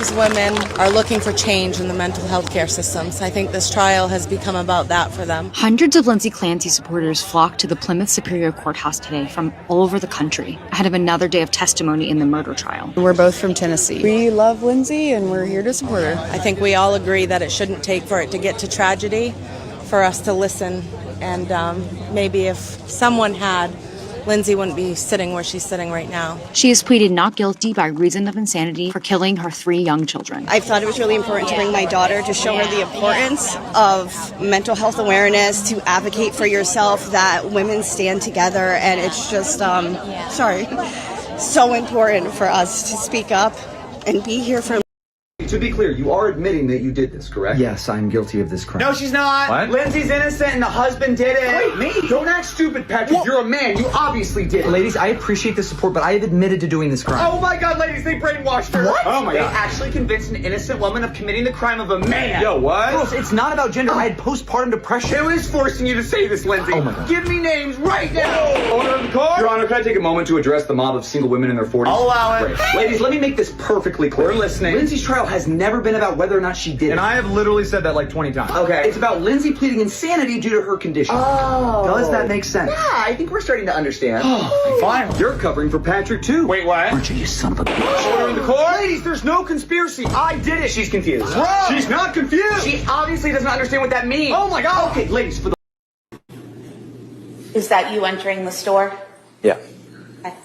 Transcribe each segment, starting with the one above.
these women are looking for change in the mental health care systems. I think this trial has become about that for them. Hundreds of Lindsay Clancy supporters flocked to the Plymouth Superior Courthouse today from all over the country ahead of another day of testimony in the murder trial. We're both from Tennessee. We love Lindsay and we're here to support her. I think we all agree that it shouldn't take for it to get to tragedy for us to listen. And maybe if someone had, Lindsay wouldn't be sitting where she's sitting right now. She has pleaded not guilty by reason of insanity for killing her 3 young children. I thought it was really important to bring my daughter to show her the importance of mental health awareness, to advocate for yourself, that women stand together, and it's just, so important for us to speak up and be here for. To be clear, you are admitting that you did this, correct? Yes, I'm guilty of this crime. No, she's not. What? Lindsay's innocent and the husband did it. Wait, me? Don't act stupid, Patrick. You're a man. You obviously did it. Ladies, I appreciate the support, but I have admitted to doing this crime. Oh my God, ladies, they brainwashed her. What? Oh my God. They actually convinced an innocent woman of committing the crime of a man. Yo, what? Girls, it's not about gender. I had postpartum depression. Who is forcing you to say this, Lindsay? Oh my God. Give me names right now. Owner of the car? Your Honor, can I take a moment to address the mob of single women in their 40s? I'll allow it. Great. Ladies, let me make this perfectly clear. We're listening. Lindsay's trial has never been about whether or not she did it. And I have literally said that like 20 times. Okay. It's about Lindsay pleading insanity due to her condition. Oh. Does that make sense? Yeah, I think we're starting to understand. Fine. You're covering for Patrick, too. Wait, what? Aren't you son of a bitch? Order in the court? Ladies, there's no conspiracy. I did it. She's confused. Wrong. She's not confused. She obviously doesn't understand what that means. Oh my God. Okay, ladies, for the... Is that you entering the store? Yeah. Okay.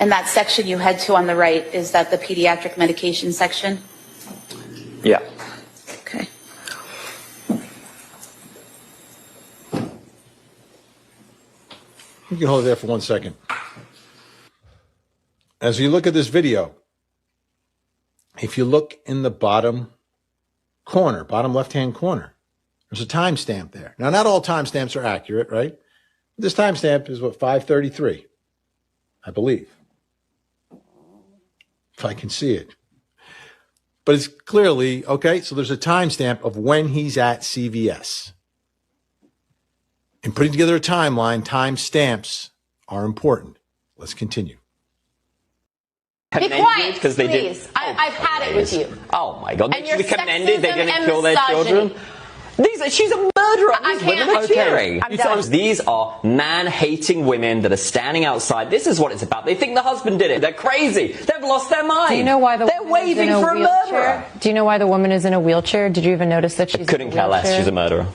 And that section you head to on the right, is that the pediatric medication section? Yeah. Okay. You can hold it there for 1 second. As you look at this video, if you look in the bottom corner, bottom left-hand corner, there's a timestamp there. Now, not all timestamps are accurate, right? This timestamp is, 5:33, I believe, if I can see it. But it's clearly, okay, so there's a timestamp of when he's at CVS. In putting together a timeline, timestamps are important. Let's continue. Be quiet, please. I've had it with you. Oh my God! And They your commended. They sexism didn't and kill their children. She's a murderer. These women are cheering. These are man-hating women that are standing outside. This is what it's about. They think the husband did it. They're crazy. They've lost their mind. Do you know why they're waving for a murderer? Do you know why the woman is in a wheelchair? Did you even notice that she's Couldn't care less. She's a murderer.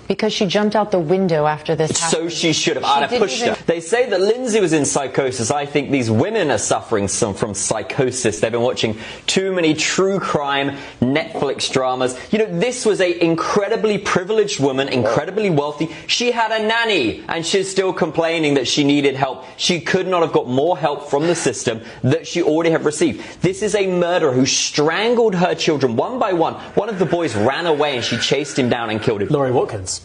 Because she jumped out the window after this happened. So she should have. I'd have pushed her. They say that Lindsay was in psychosis. I think these women are suffering from psychosis. They've been watching too many true crime Netflix dramas. You know, this was a incredibly privileged woman, incredibly wealthy. She had a nanny, and she's still complaining that she needed help. She could not have got more help from the system that she already have received. This is a murderer who strangled her children one by one. One of the boys ran away, and she chased him down and killed him. Laurie Watkins.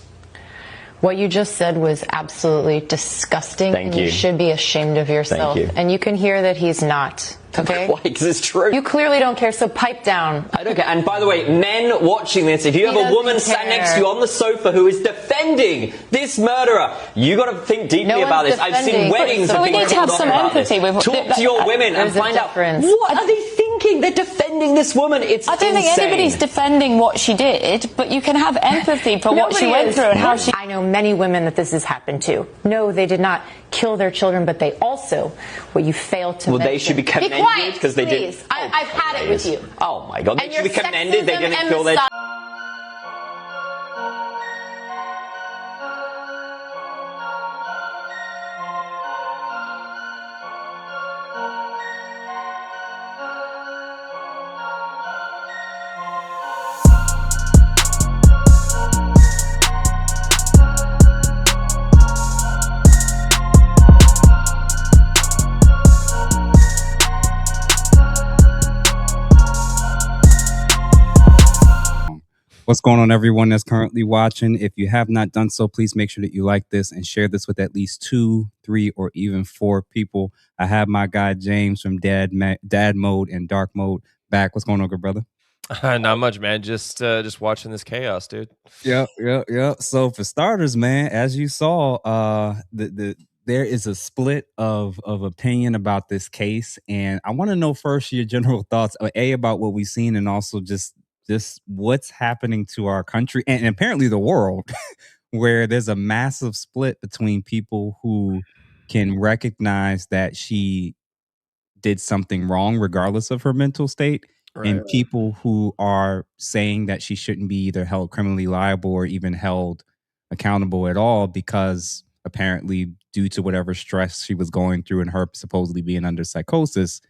What you just said was absolutely disgusting. Thank you. You should be ashamed of yourself. Thank you. And you can hear that he's not. Okay? Why? Because it's true. You clearly don't care, so pipe down. I don't care. And by the way, men watching this, if you have a woman sat next to you on the sofa who is defending this murderer, you got to think deeply about this. I've seen weddings. So we need to have some empathy. Talk to your women and find out what are they thinking. They're defending this woman. It's I don't think anybody's defending what she did, but you can have empathy for what she went through and how she. I know many women that this has happened to. No, they did not kill their children, but they also, what you failed to mention. They should be commended because they did. I've had it with you. Oh my God! They should be commended. They didn't kill their. What's going on, everyone that's currently watching? If you have not done so, please make sure that you like this and share this with at least 2, 3, or even 4 people. I have my guy James from Dad Mode and Dark Mode back. What's going on, good brother? Not much, man. Just watching this chaos, dude. Yeah. So for starters, man, as you saw, the there is a split of opinion about this case, and I want to know first your general thoughts, about what we've seen, and also just what's happening to our country and apparently the world, where there's a massive split between people who can recognize that she did something wrong regardless of her mental state, and people who are saying that she shouldn't be either held criminally liable or even held accountable at all because apparently due to whatever stress she was going through and her supposedly being under psychosis,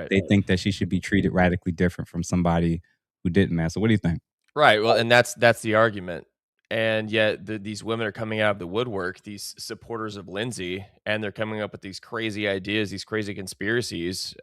they think that she should be treated radically different from somebody who didn't, man. So what do you think? Right. Well, and that's the argument. And yet these women are coming out of the woodwork, these supporters of Lindsay, and they're coming up with these crazy ideas, these crazy conspiracies,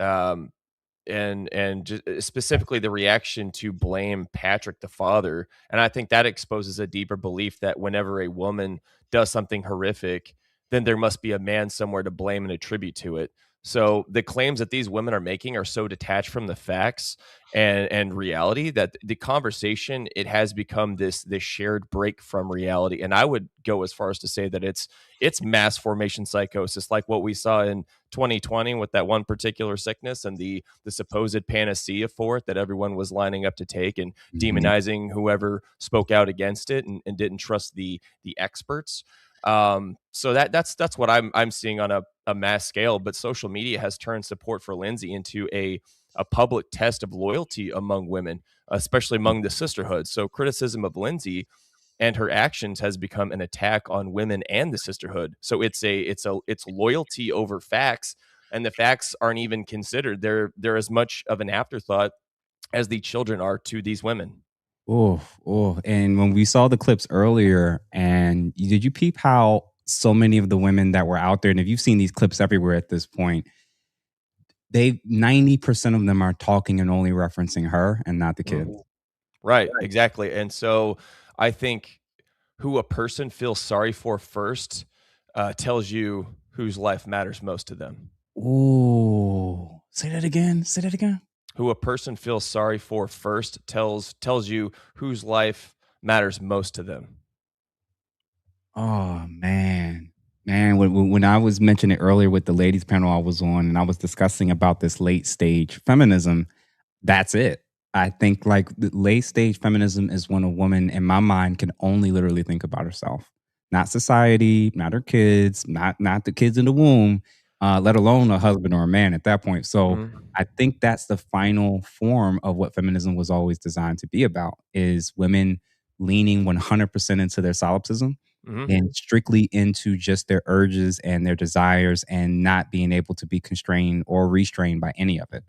and just specifically the reaction to blame Patrick, the father. And I think that exposes a deeper belief that whenever a woman does something horrific, then there must be a man somewhere to blame and attribute to it. So the claims that these women are making are so detached from the facts and reality that the conversation, it has become this shared break from reality. And I would go as far as to say that it's mass formation psychosis, like what we saw in 2020 with that one particular sickness and the supposed panacea for it that everyone was lining up to take and demonizing whoever spoke out against it and didn't trust the experts. So that's what I'm seeing on a mass scale. But social media has turned support for Lindsay into a public test of loyalty among women, especially among the sisterhood. So criticism of Lindsay and her actions has become an attack on women and the sisterhood. So it's loyalty over facts, and the facts aren't even considered. They're as much of an afterthought as the children are to these women. And when we saw the clips earlier, and did you peep how so many of the women that were out there, and if you've seen these clips everywhere at this point, 90% of them are talking and only referencing her and not the kids. Right, exactly. And so I think who a person feels sorry for first tells you whose life matters most to them. Ooh, say that again. Who a person feels sorry for first tells you whose life matters most to them. Oh, man. When I was mentioning it earlier with the ladies panel I was on, and I was discussing about this late stage feminism, that's it. I think like the late stage feminism is when a woman, in my mind, can only literally think about herself, not society, not her kids, not the kids in the womb, let alone a husband or a man at that point. So I think that's the final form of what feminism was always designed to be about, is women leaning 100% into their solipsism and strictly into just their urges and their desires, and not being able to be constrained or restrained by any of it.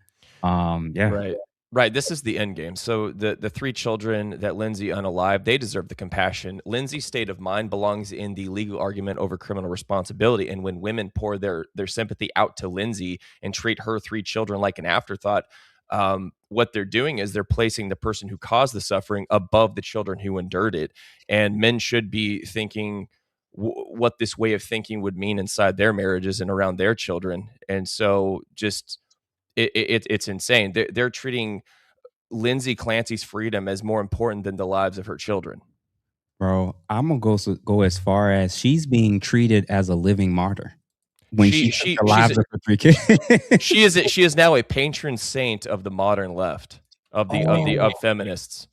Right. This is the end game. So the three children that Lindsay unalived, they deserve the compassion. Lindsay's state of mind belongs in the legal argument over criminal responsibility. And when women pour their sympathy out to Lindsay and treat her three children like an afterthought, what they're doing is they're placing the person who caused the suffering above the children who endured it. And men should be thinking what this way of thinking would mean inside their marriages and around their children. And so just it's insane. They're treating Lindsay Clancy's freedom as more important than the lives of her children. Bro, I'm gonna go as far as she's being treated as a living martyr when she took the lives of her three kids. She is now a patron saint of the modern left, of feminists.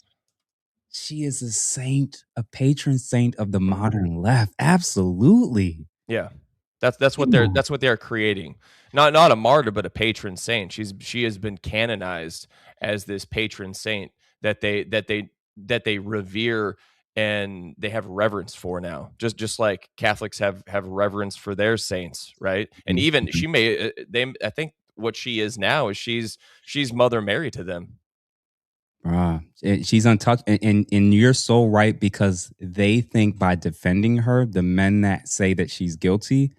She is a saint, a patron saint of the modern left. Absolutely. Yeah. That's what they're creating. Not a martyr, but a patron saint. She has been canonized as this patron saint that they revere and they have reverence for now. Just like Catholics have reverence for their saints, right? And even I think what she is now is she's Mother Mary to them. She's untouched, and you're so right, because they think by defending her, the men that say that she's guilty,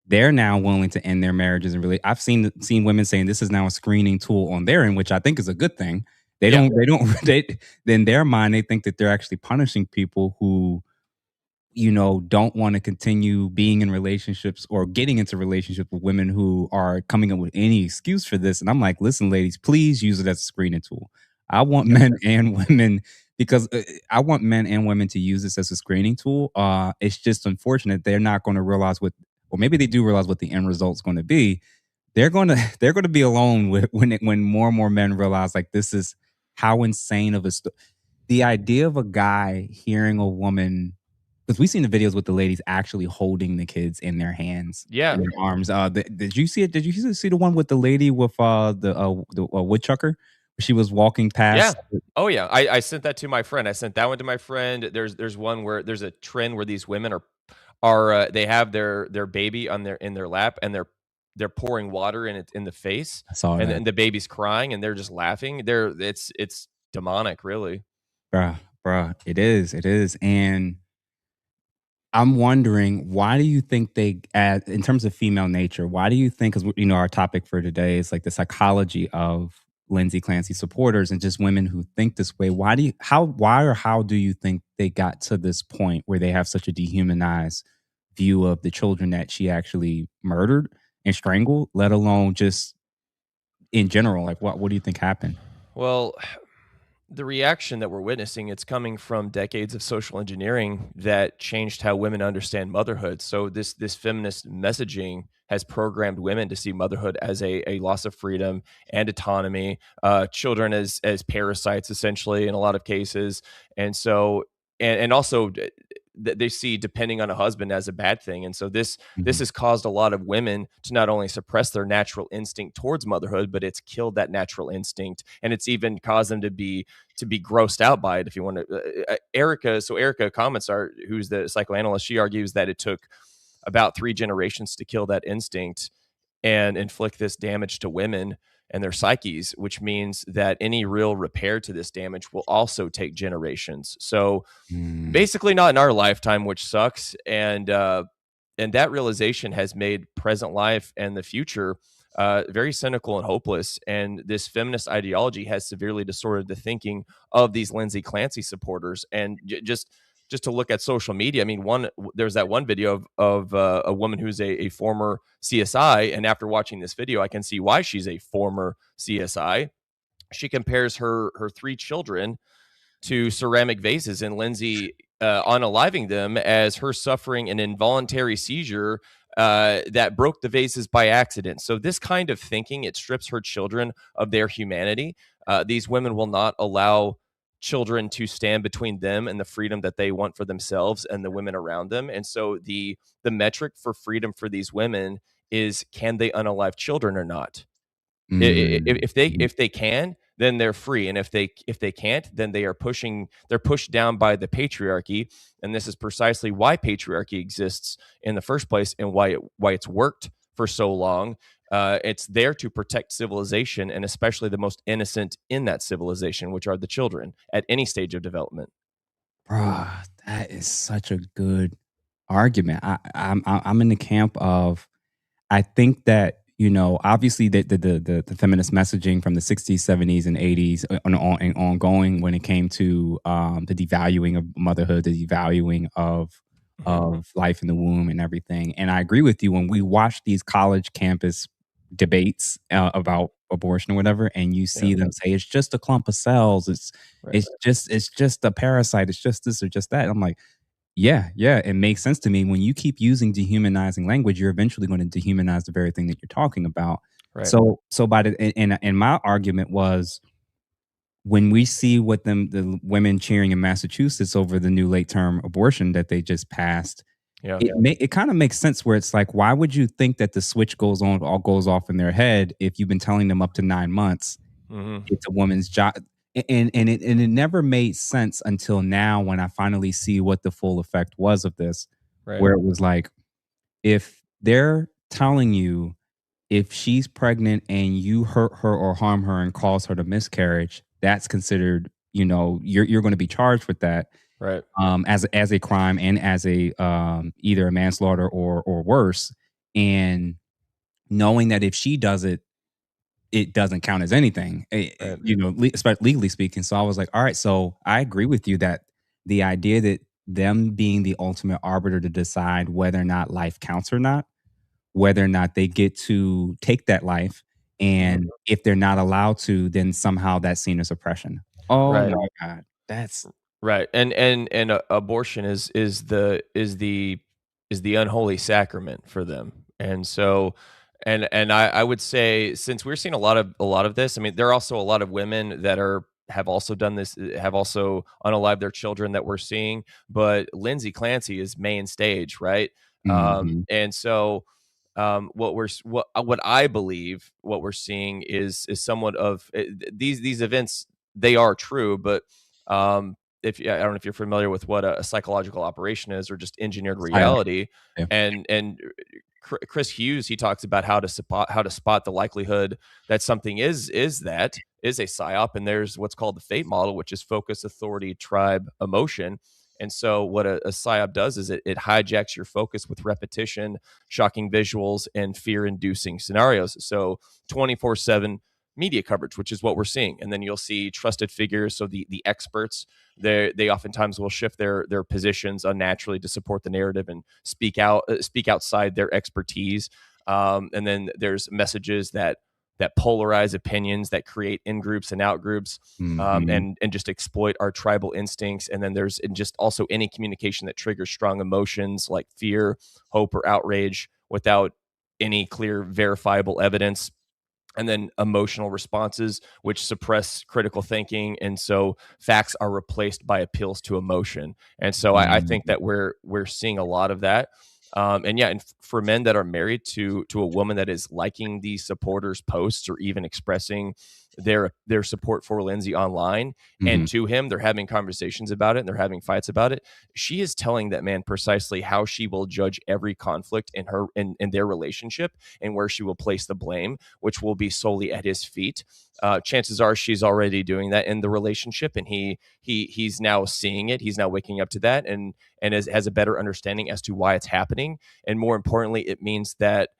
they're now willing to end their marriages. And really, I've seen women saying this is now a screening tool on their end, which I think is a good thing. In their mind, they think that they're actually punishing people who, don't want to continue being in relationships or getting into relationships with women who are coming up with any excuse for this. And I'm like, listen, ladies, please use it as a screening tool. I want men and women, because I want men and women to use this as a screening tool. It's just unfortunate they're not going to realize or maybe they do realize what the end result's going to be. They're going to be alone when more and more men realize like this is how insane of the idea of a guy hearing a woman, because we've seen the videos with the ladies actually holding the kids in their hands, Yeah, in their arms. Did you see it? Did you see the one with the lady with the woodchucker? She was walking past. Yeah. Oh yeah. I sent that to my friend. I sent that one to my friend. There's one where there's a trend where these women are they have their baby on in their lap, and they're pouring water in the face. I saw that. And the baby's crying and they're just laughing. It's demonic, really. Bruh, it is. And I'm wondering, why do you think in terms of female nature, why do you think, because our topic for today is like the psychology of Lindsay Clancy supporters and just women who think this way. Why do you think they got to this point where they have such a dehumanized view of the children that she actually murdered and strangled, let alone just in general? Like, what do you think happened? Well, the reaction that we're witnessing, it's coming from decades of social engineering that changed how women understand motherhood. So this feminist messaging has programmed women to see motherhood as a loss of freedom and autonomy, children as parasites, essentially, in a lot of cases. And so, and also they see depending on a husband as a bad thing. And so this has caused a lot of women to not only suppress their natural instinct towards motherhood, but it's killed that natural instinct. And it's even caused them to be grossed out by it. If you want to, Erica comments who's the psychoanalyst, she argues that it took about 3 generations to kill that instinct and inflict this damage to women and their psyches, which means that any real repair to this damage will also take generations. So basically not in our lifetime, which sucks. And that realization has made present life and the future very cynical and hopeless. And this feminist ideology has severely distorted the thinking of these Lindsay Clancy supporters. And just to look at social media, I mean, there's that one video of a woman who's a former CSI, and after watching this video, I can see why she's a former CSI. She compares her 3 children to ceramic vases, and Lindsay unaliving them as her suffering an involuntary seizure that broke the vases by accident. So this kind of thinking, it strips her children of their humanity. These women will not allow children to stand between them and the freedom that they want for themselves and the women around them. And so the metric for freedom for these women is, can they unalive children or not? If they can, then they're free, and if they can't, then they're pushed down by the patriarchy. And this is precisely why patriarchy exists in the first place, and why it's worked for so long. It's there to protect civilization, and especially the most innocent in that civilization, which are the children at any stage of development. Bruh, that is such a good argument. I'm in the camp of, I think that, obviously the feminist messaging from the 60s, 70s, and 80s and ongoing when it came to the devaluing of motherhood, the devaluing of life in the womb and everything. And I agree with you, when we watch these college campus debates about abortion or whatever, and you see them say it's just a clump of cells, it's just a parasite, it's just this or just that. And I'm like, yeah, it makes sense to me. When you keep using dehumanizing language, you're eventually going to dehumanize the very thing that you're talking about. Right. So by and my argument was, when we see what the women cheering in Massachusetts over the new late term abortion that they just passed, it kind of makes sense, where it's like, why would you think that the switch goes off in their head if you've been telling them up to 9 months it's a woman's job? And it never made sense until now, when I finally see what the full effect was of this, where it was like, if they're telling you if she's pregnant and you hurt her or harm her and cause her to miscarriage, that's considered, you're going to be charged with that, right? As a crime, and as a either a manslaughter or worse. And knowing that if she does it, it doesn't count as anything, legally speaking. So I was like, all right, so I agree with you that the idea that them being the ultimate arbiter to decide whether or not life counts or not, whether or not they get to take that life, and if they're not allowed to, then somehow that's seen as oppression. Oh my God, that's right. And abortion is the the unholy sacrament for them. And so, and I would say, since we're seeing a lot of this, I mean, there are also a lot of women that have also done this, have also unalived their children that we're seeing, but Lindsay Clancy is main stage, right? And so what I believe what we're seeing is somewhat of these events. They are true, but I don't know if you're familiar with what a psychological operation is, or just engineered reality. Yeah. And Chris Hughes, he talks about how to spot the likelihood that something is a psyop, and there's what's called the fate model, which is focus, authority, tribe, emotion. And so what a psyop does is it hijacks your focus with repetition, shocking visuals, and fear-inducing scenarios. So 24/7 media coverage, which is what we're seeing. And then you'll see trusted figures. So the experts, they oftentimes will shift their positions unnaturally to support the narrative and speak outside their expertise. And then there's messages that polarize opinions, that create in-groups and out-groups, and just exploit our tribal instincts. And then there's just also any communication that triggers strong emotions like fear, hope, or outrage without any clear verifiable evidence. And then emotional responses, which suppress critical thinking. And so facts are replaced by appeals to emotion. And so I think that we're seeing a lot of that. And for men that are married to a woman that is liking these supporters' posts, or even expressing their support for Lindsay online, and to him, they're having conversations about it and they're having fights about it. She is telling that man precisely how she will judge every conflict in their relationship, and where she will place the blame, which will be solely at his feet. Chances are she's already doing that in the relationship, and he's now seeing it. He's now waking up to that, and has a better understanding as to why it's happening. And more importantly, it means that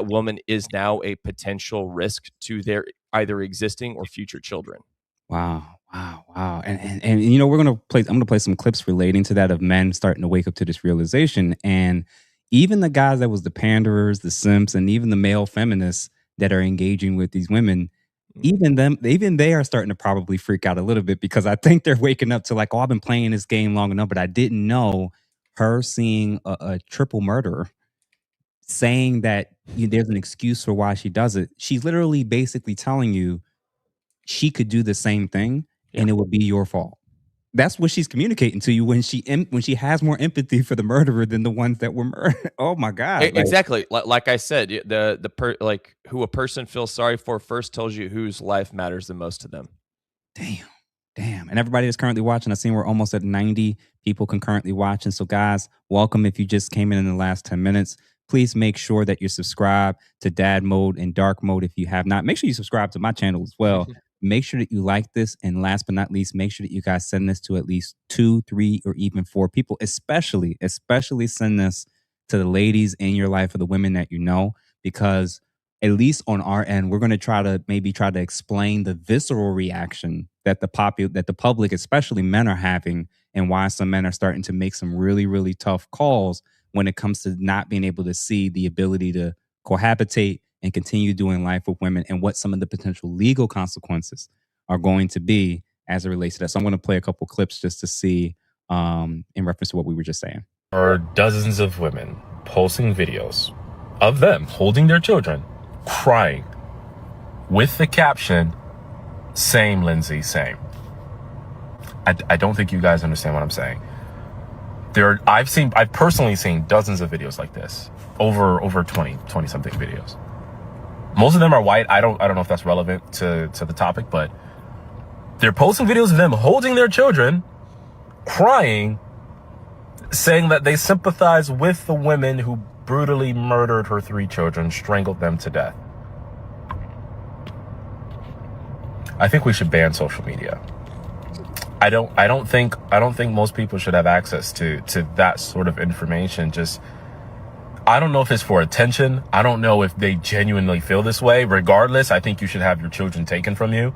woman is now a potential risk to their either existing or future children. Wow. And you know, I'm gonna play some clips relating to that, of men starting to wake up to this realization. And even the guys that was the panderers, the simps, and even the male feminists that are engaging with these women, even they are starting to probably freak out a little bit, because I think they're waking up to like, oh, I've been playing this game long enough, but I didn't know her seeing a triple murderer, saying that there's an excuse for why she does it. She's literally basically telling you she could do the same thing and it would be your fault. That's what she's communicating to you when she has more empathy for the murderer than the ones that were murdered. Oh my God! Exactly. Like I said, who a person feels sorry for first tells you whose life matters the most to them. Damn. And everybody that's currently watching, I've seen we're almost at 90 people concurrently watching. So guys, welcome. If you just came in the last 10 minutes, please make sure that you're subscribed to Dad Mode and Dark Mode. If you have not, make sure you subscribe to my channel as well. Make sure that you like this. And last but not least, make sure that you guys send this to at least 2, 3, or even 4 people. Especially send this to the ladies in your life, or the women that you know, because at least on our end, we're going to try to explain the visceral reaction that the public, especially men, are having, and why some men are starting to make some really, really tough calls when it comes to not being able to see the ability to cohabitate and continue doing life with women, and what some of the potential legal consequences are going to be as it relates to that. So I'm going to play a couple clips just to see in reference to what we were just saying. There are dozens of women posting videos of them holding their children, crying, with the caption, "Same, Lindsay, same." I don't think you guys understand what I'm saying. I've personally seen dozens of videos like this, over 20 something videos. Most of them are white. I don't know if that's relevant to the topic, but they're posting videos of them holding their children, crying, saying that they sympathize with the women who brutally murdered her 3 children, strangled them to death. I think we should ban social media. I don't think most people should have access to that sort of information. I don't know if it's for attention. I don't know if they genuinely feel this way. Regardless, I think you should have your children taken from you.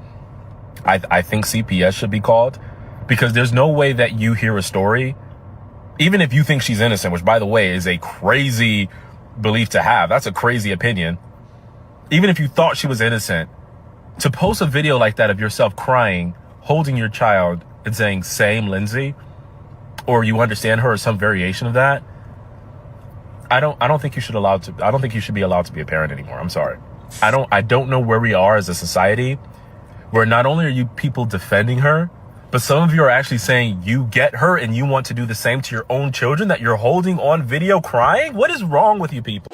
I think CPS should be called, because there's no way that you hear a story, even if you think she's innocent, which, by the way, is a crazy belief to have. That's a crazy opinion. Even if you thought she was innocent, to post a video like that of yourself crying, holding your child, and saying, "Same, Lindsay," or "You understand her," or some variation of that, I don't think you should be allowed to be a parent anymore. I'm sorry. I don't know where we are as a society where not only are you people defending her, but some of you are actually saying you get her and you want to do the same to your own children that you're holding on video crying. What is wrong with you people?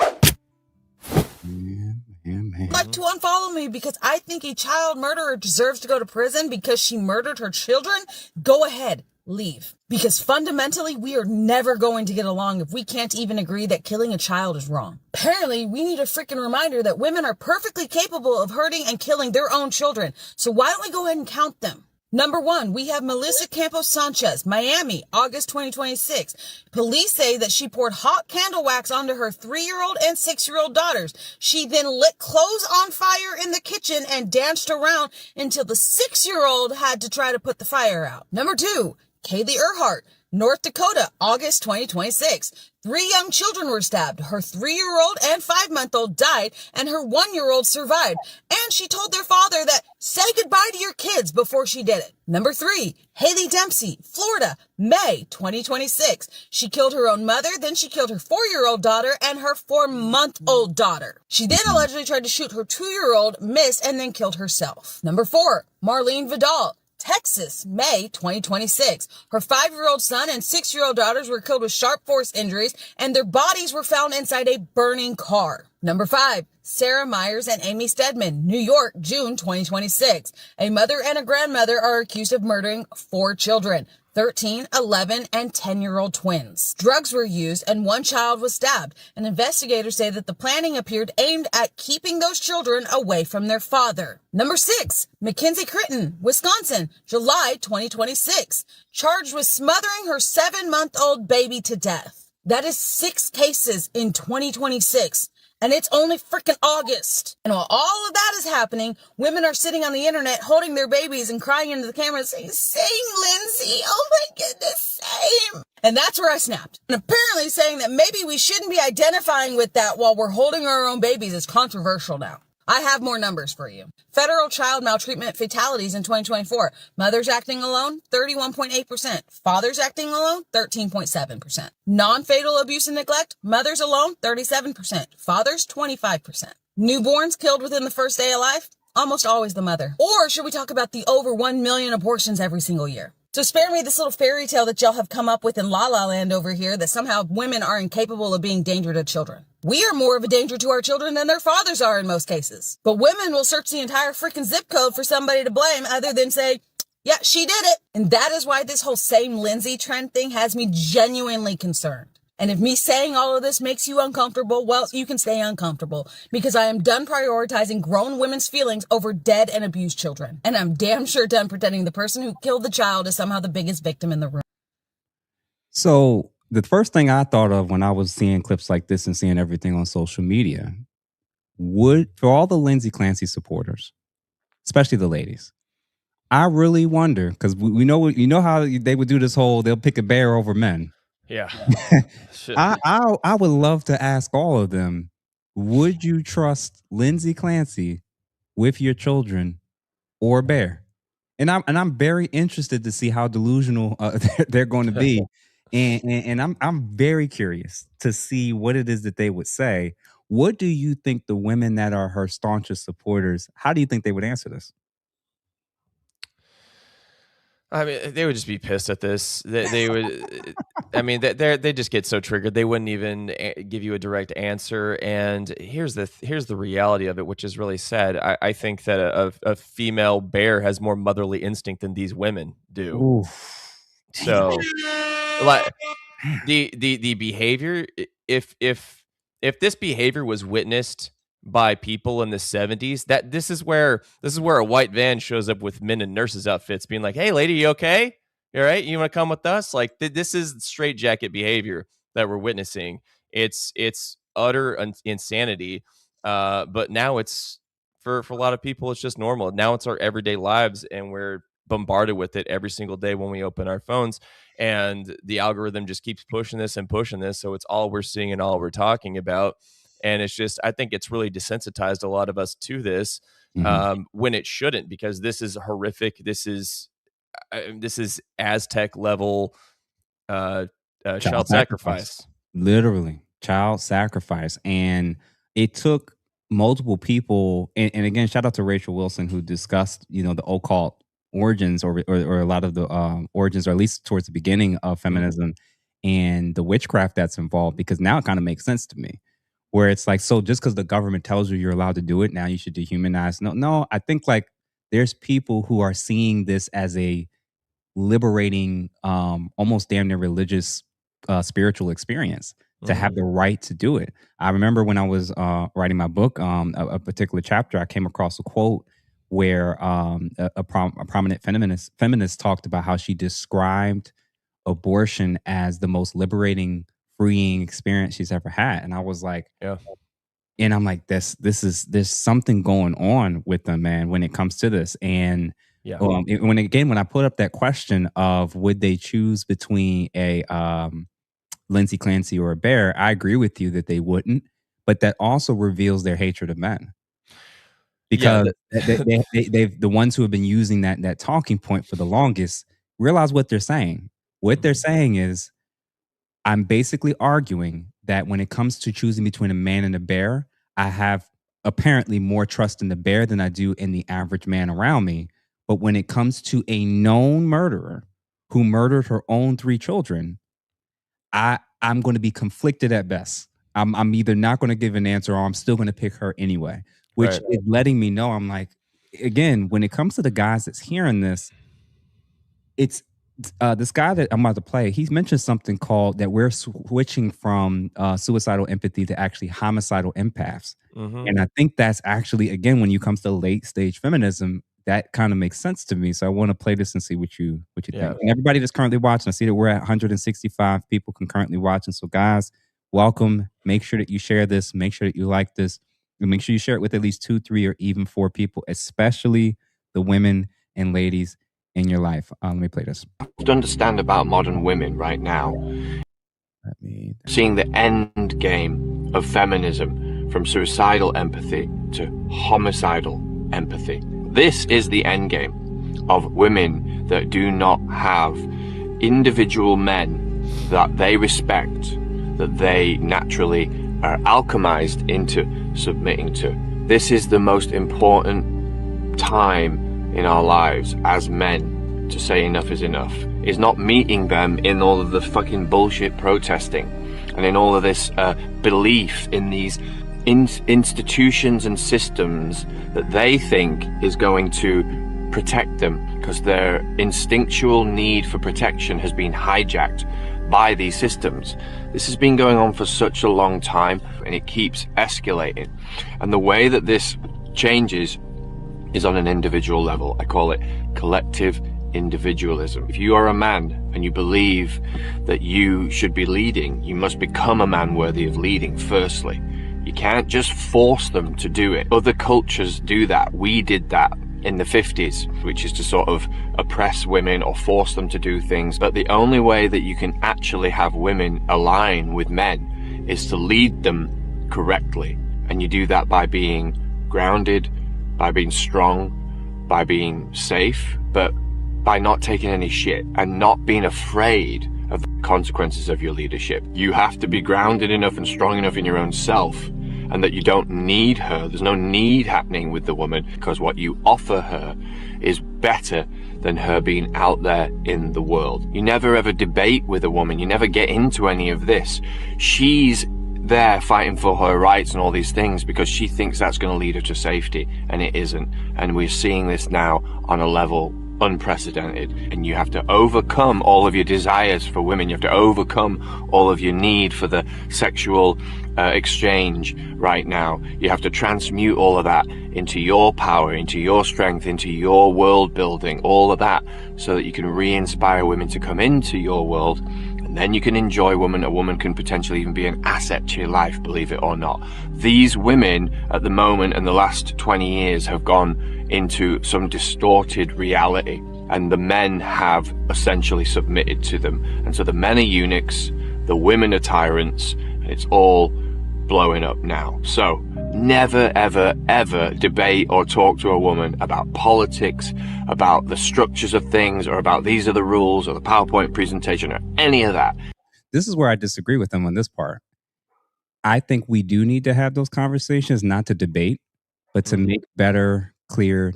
Like to unfollow me because I think a child murderer deserves to go to prison because she murdered her children? Go ahead, leave. Because fundamentally, we are never going to get along if we can't even agree that killing a child is wrong. Apparently, we need a freaking reminder that women are perfectly capable of hurting and killing their own children. So why don't we go ahead and count them? Number 1, we have Melissa Campos Sanchez, Miami, August 2026. Police say that she poured hot candle wax onto her 3-year-old and 6-year-old daughters. She then lit clothes on fire in the kitchen and danced around until the 6-year-old had to try to put the fire out. Number 2, Kaylee Earhart, North Dakota, August 2026. 3 young children were stabbed. Her 3-year-old and 5-month-old died, and her 1-year-old survived. And she told their father that, say goodbye to your kids before she did it. Number 3, Haley Dempsey, Florida, May 2026. She killed her own mother, then she killed her 4-year-old daughter and her 4-month-old daughter. She then allegedly tried to shoot her 2-year-old, missed, and then killed herself. Number 4, Marlene Vidal, Texas, May 2026. Her 5-year-old son and 6-year-old daughters were killed with sharp force injuries, and their bodies were found inside a burning car. Number 5, Sarah Myers and Amy Stedman, New York, June 2026. A mother and a grandmother are accused of murdering 4 children. 13, 11, and 10-year-old twins. Drugs were used and 1 child was stabbed, and investigators say that the planning appeared aimed at keeping those children away from their father. Number 6, Mackenzie Critton, Wisconsin, July 2026. Charged with smothering her 7-month-old baby to death. That is 6 cases in 2026. And it's only freaking August. And while all of that is happening, women are sitting on the internet holding their babies and crying into the camera saying, same, Lindsay. Oh my goodness, same. And that's where I snapped. And apparently saying that maybe we shouldn't be identifying with that while we're holding our own babies is controversial now. I have more numbers for you. Federal child maltreatment fatalities in 2024. Mothers acting alone, 31.8%. Fathers acting alone, 13.7%. Non-fatal abuse and neglect, mothers alone, 37%. Fathers, 25%. Newborns killed within the first day of life, almost always the mother. Or should we talk about the over 1 million abortions every single year? So spare me this little fairy tale that y'all have come up with in La La Land over here that somehow women are incapable of being danger to children. We are more of a danger to our children than their fathers are in most cases. But women will search the entire freaking zip code for somebody to blame other than say, yeah, she did it. And that is why this whole same Lindsay trend thing has me genuinely concerned. And if me saying all of this makes you uncomfortable, well, you can stay uncomfortable because I am done prioritizing grown women's feelings over dead and abused children. And I'm damn sure done pretending the person who killed the child is somehow the biggest victim in the room. So the first thing I thought of when I was seeing clips like this and seeing everything on social media, for all the Lindsay Clancy supporters, especially the ladies, I really wonder, because we know, you know how they would do this whole, they'll pick a bear over men. Yeah. I would love to ask all of them, would you trust Lindsay Clancy with your children or Bear? And I'm very interested to see how delusional they're going to be. And I'm very curious to see what it is that they would say. What do you think the women that are her staunchest supporters, how do you think they would answer this? I mean, they would just be pissed at this. They would. I mean, they just get so triggered. They wouldn't even give you a direct answer. And here's the reality of it, which is really sad. I think that a female bear has more motherly instinct than these women do. Ooh. So, like the behavior, if this behavior was witnessed by people in the 70s, that this is where a white van shows up with men in nurses outfits being like, hey lady, you okay? You all right? You want to come with us? Like this is straitjacket behavior that we're witnessing. It's utter insanity. But now it's for a lot of people, it's just normal. Now it's our everyday lives and we're bombarded with it every single day when we open our phones, and the algorithm just keeps pushing this and pushing this. So it's all we're seeing and all we're talking about. And it's just, I think it's really desensitized a lot of us to this when it shouldn't, because this is horrific. This is Aztec level child sacrifice. Literally. child sacrifice. And it took multiple people, and again, shout out to Rachel Wilson, who discussed, the occult origins or a lot of the origins, or at least towards the beginning of feminism and the witchcraft that's involved, because now it kind of makes sense to me. Where it's like, so just because the government tells you you're allowed to do it, now you should dehumanize. No, I think like there's people who are seeing this as a liberating, almost damn near religious, spiritual experience to have the right to do it. I remember when I was writing my book, a particular chapter, I came across a quote where a prominent feminist talked about how she described abortion as the most liberating, freeing experience she's ever had. And I was like, and I'm like, there's something going on with them, man, when it comes to this. And when I put up that question of would they choose between a Lindsay Clancy or a Bear, I agree with you that they wouldn't, but that also reveals their hatred of men. Because they've the ones who have been using that talking point for the longest realize what they're saying. What they're saying is, I'm basically arguing that when it comes to choosing between a man and a bear, I have apparently more trust in the bear than I do in the average man around me. But when it comes to a known murderer who murdered her own 3 children, I'm going to be conflicted at best. I'm either not going to give an answer or I'm still going to pick her anyway, which is letting me know, I'm like, again, when it comes to the guys that's hearing this, it's this guy that I'm about to play, he's mentioned something called that we're switching from suicidal empathy to actually homicidal empaths. And I think that's actually, again, when you come to late stage feminism, that kind of makes sense to me. So I want to play this and see what you think. And everybody that's currently watching, I see that we're at 165 people concurrently watching. So guys, welcome. Make sure that you share this. Make sure that you like this. And make sure you share it with at least 2, 3, or even 4 people, especially the women and ladies in your life. Let me play this. To understand about modern women right now, seeing the end game of feminism from suicidal empathy to homicidal empathy. This is the end game of women that do not have individual men that they respect, that they naturally are alchemized into submitting to. This is the most important time in our lives as men to say enough is enough. Is not meeting them in all of the fucking bullshit protesting and in all of this belief in these institutions and systems that they think is going to protect them, because their instinctual need for protection has been hijacked by these systems. This has been going on for such a long time, and it keeps escalating. And the way that this changes is on an individual level. I call it collective individualism. If you are a man and you believe that you should be leading, you must become a man worthy of leading firstly. You can't just force them to do it. Other cultures do that. We did that in the 50s, which is to sort of oppress women or force them to do things. But the only way that you can actually have women align with men is to lead them correctly. And you do that by being grounded, by being strong, by being safe, but by not taking any shit and not being afraid of the consequences of your leadership. You have to be grounded enough and strong enough in your own self, and that you don't need her. There's no need happening with the woman, because what you offer her is better than her being out there in the world. You never ever debate with a woman. You never get into any of this. She's there fighting for her rights and all these things because she thinks that's going to lead her to safety, and it isn't. And we're seeing this now on a level unprecedented, and you have to overcome all of your desires for women. You have to overcome all of your need for the sexual exchange right now. You have to transmute all of that into your power, into your strength, into your world building, all of that, so that you can re-inspire women to come into your world. And then you can enjoy women. A woman can potentially even be an asset to your life, believe it or not. These women at the moment in the last 20 years have gone into some distorted reality, and the men have essentially submitted to them. And so the men are eunuchs, the women are tyrants, and it's all blowing up now. So never, ever, ever debate or talk to a woman about politics, about the structures of things, or about these are the rules, or the PowerPoint presentation, or any of that. This is where I disagree with them on this part. I think we do need to have those conversations, not to debate, but to make better, clearer,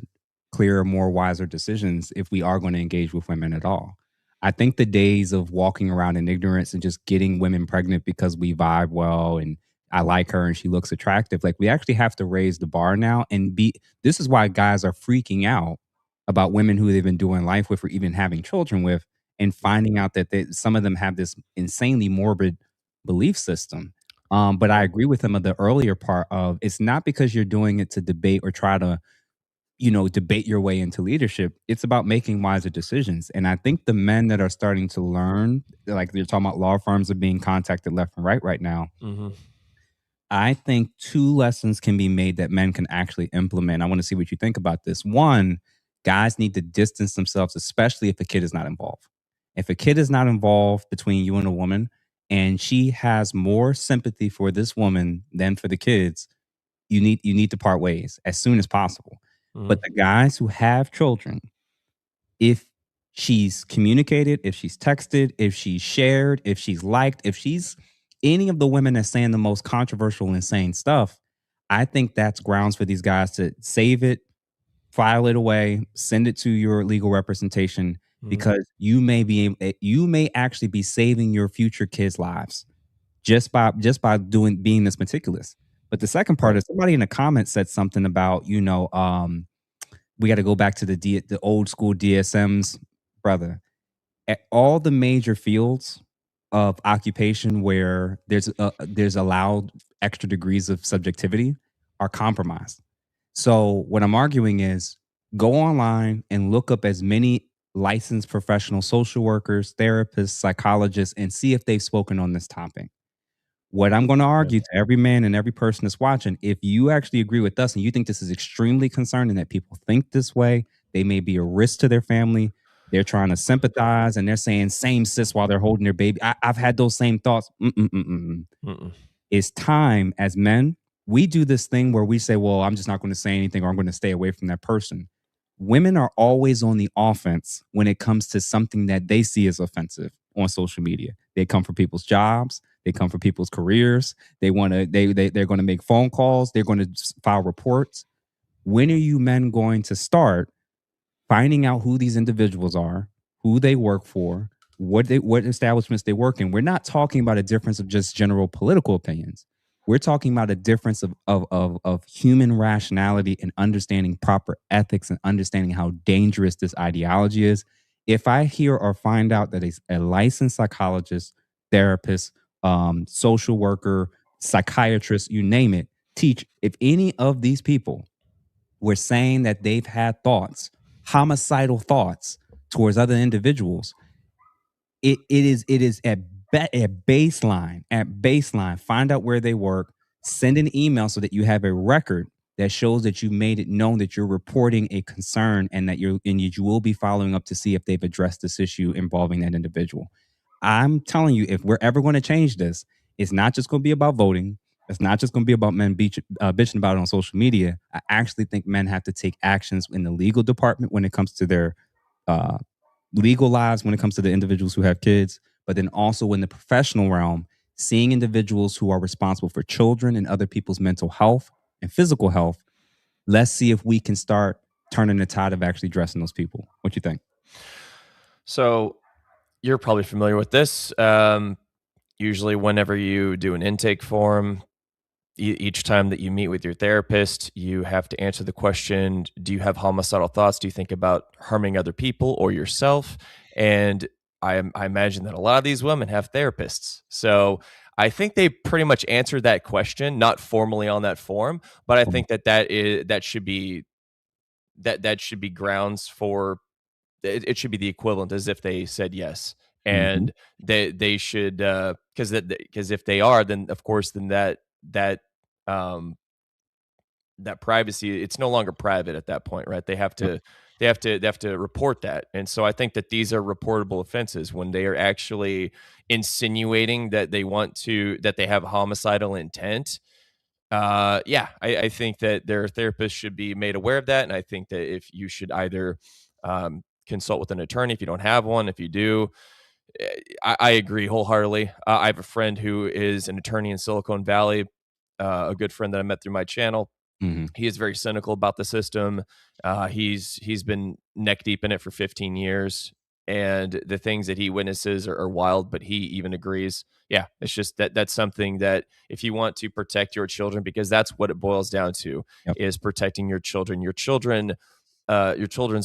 more wiser decisions if we are going to engage with women at all. I think the days of walking around in ignorance and just getting women pregnant because we vibe well and I like her and she looks attractive, like we actually have to raise the bar now and this is why guys are freaking out about women who they've been doing life with or even having children with and finding out that some of them have this insanely morbid belief system. But I agree with him on the earlier part of it's not because you're doing it to debate or try to, debate your way into leadership. It's about making wiser decisions. And I think the men that are starting to learn, like they're talking about law firms are being contacted left and right now. I think 2 lessons can be made that men can actually implement. I want to see what you think about this. One, guys need to distance themselves, especially if a kid is not involved. If a kid is not involved between you and a woman, and she has more sympathy for this woman than for the kids, you need to part ways as soon as possible. But the guys who have children, if she's communicated, if she's texted, if she's shared, if she's liked, if she's any of the women that's saying the most controversial, insane stuff, I think that's grounds for these guys to save it, file it away, send it to your legal representation, because you may actually be saving your future kids' lives just by being this meticulous. But the second part is somebody in the comments said something about, we got to go back to the old school DSMs, brother. At all the major fields of occupation where there's allowed extra degrees of subjectivity are compromised. So what I'm arguing is go online and look up as many licensed professional social workers, therapists, psychologists, and see if they've spoken on this topic. What I'm going to argue to every man and every person that's watching, if you actually agree with us and you think this is extremely concerning that people think this way, they may be a risk to their family. They're trying to sympathize and they're saying same sis while they're holding their baby. I've had those same thoughts. It's time as men. We do this thing where we say, well, I'm just not going to say anything or I'm going to stay away from that person. Women are always on the offense when it comes to something that they see as offensive on social media. They come for people's jobs. They come for people's careers. They're going to make phone calls. They're going to file reports. When are you men going to start finding out who these individuals are, who they work for, what establishments they work in? We're not talking about a difference of just general political opinions. We're talking about a difference of human rationality and understanding proper ethics and understanding how dangerous this ideology is. If I hear or find out that a licensed psychologist, therapist, social worker, psychiatrist, you name it, if any of these people were saying that they've had thoughts, homicidal thoughts towards other individuals, it is at baseline, find out where they work, send an email so that you have a record that shows that you made it known that you're reporting a concern and that you will be following up to see if they've addressed this issue involving that individual. I'm telling you, if we're ever going to change this, it's not just going to be about voting. It's not just going to be about men bitching about it on social media. I actually think men have to take actions in the legal department when it comes to their legal lives, when it comes to the individuals who have kids, but then also in the professional realm, seeing individuals who are responsible for children and other people's mental health and physical health. Let's see if we can start turning the tide of actually addressing those people. What you think? So you're probably familiar with this. Usually whenever you do an intake form, each time that you meet with your therapist, you have to answer the question, do you have homicidal thoughts? Do you think about harming other people or yourself? And I imagine that a lot of these women have therapists. So I think they pretty much answered that question, not formally on that form, but I think that should be grounds for it should be the equivalent as if they said yes. And they should because if they are, then of course then that privacy, it's no longer private at that point, right? They have to report that. And so I think that these are reportable offenses when they are actually insinuating that they have homicidal intent. I think that their therapist should be made aware of that. And I think that if you should either consult with an attorney if you don't have one. If you do, I agree wholeheartedly. I have a friend who is an attorney in Silicon Valley, a good friend that I met through my channel. Mhm. He is very cynical about the system. He's been neck deep in it for 15 years, and the things that he witnesses are wild. But he even agrees. Yeah, it's just that's something that if you want to protect your children, because that's what it boils down to, is protecting your children. Your children's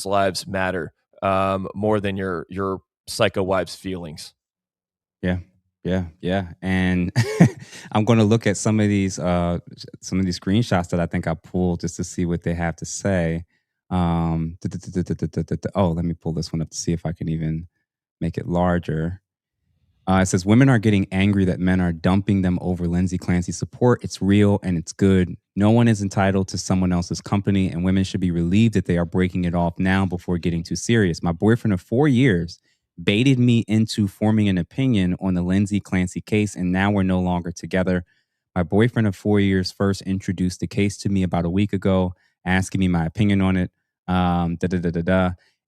lives matter more than your psycho wife's feelings. Yeah. Yeah. Yeah. And I'm going to look at some of these screenshots that I think I pulled just to see what they have to say. Oh, let me pull this one up to see if I can even make it larger. It says women are getting angry that men are dumping them over Lindsay Clancy support. It's real and it's good. No one is entitled to someone else's company, and women should be relieved that they are breaking it off now before getting too serious. My boyfriend of 4 years baited me into forming an opinion on the Lindsay Clancy case, and now we're no longer together. My boyfriend of 4 years first introduced the case to me about a week ago, asking me my opinion on it.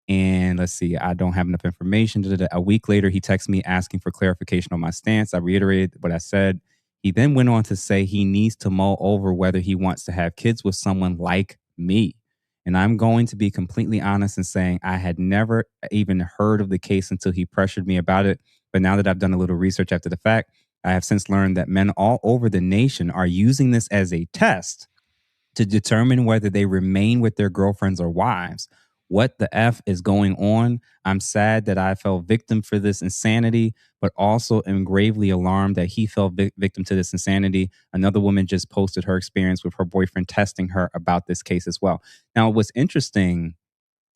And let's see, I don't have enough information. A week later, he texted me asking for clarification on my stance. I reiterated what I said. He then went on to say he needs to mull over whether he wants to have kids with someone like me. And I'm going to be completely honest in saying I had never even heard of the case until he pressured me about it. But now that I've done a little research after the fact, I have since learned that men all over the nation are using this as a test to determine whether they remain with their girlfriends or wives. What the F is going on? I'm sad that I fell victim for this insanity, but also am gravely alarmed that he fell victim to this insanity. Another woman just posted her experience with her boyfriend testing her about this case as well. Now, what's interesting,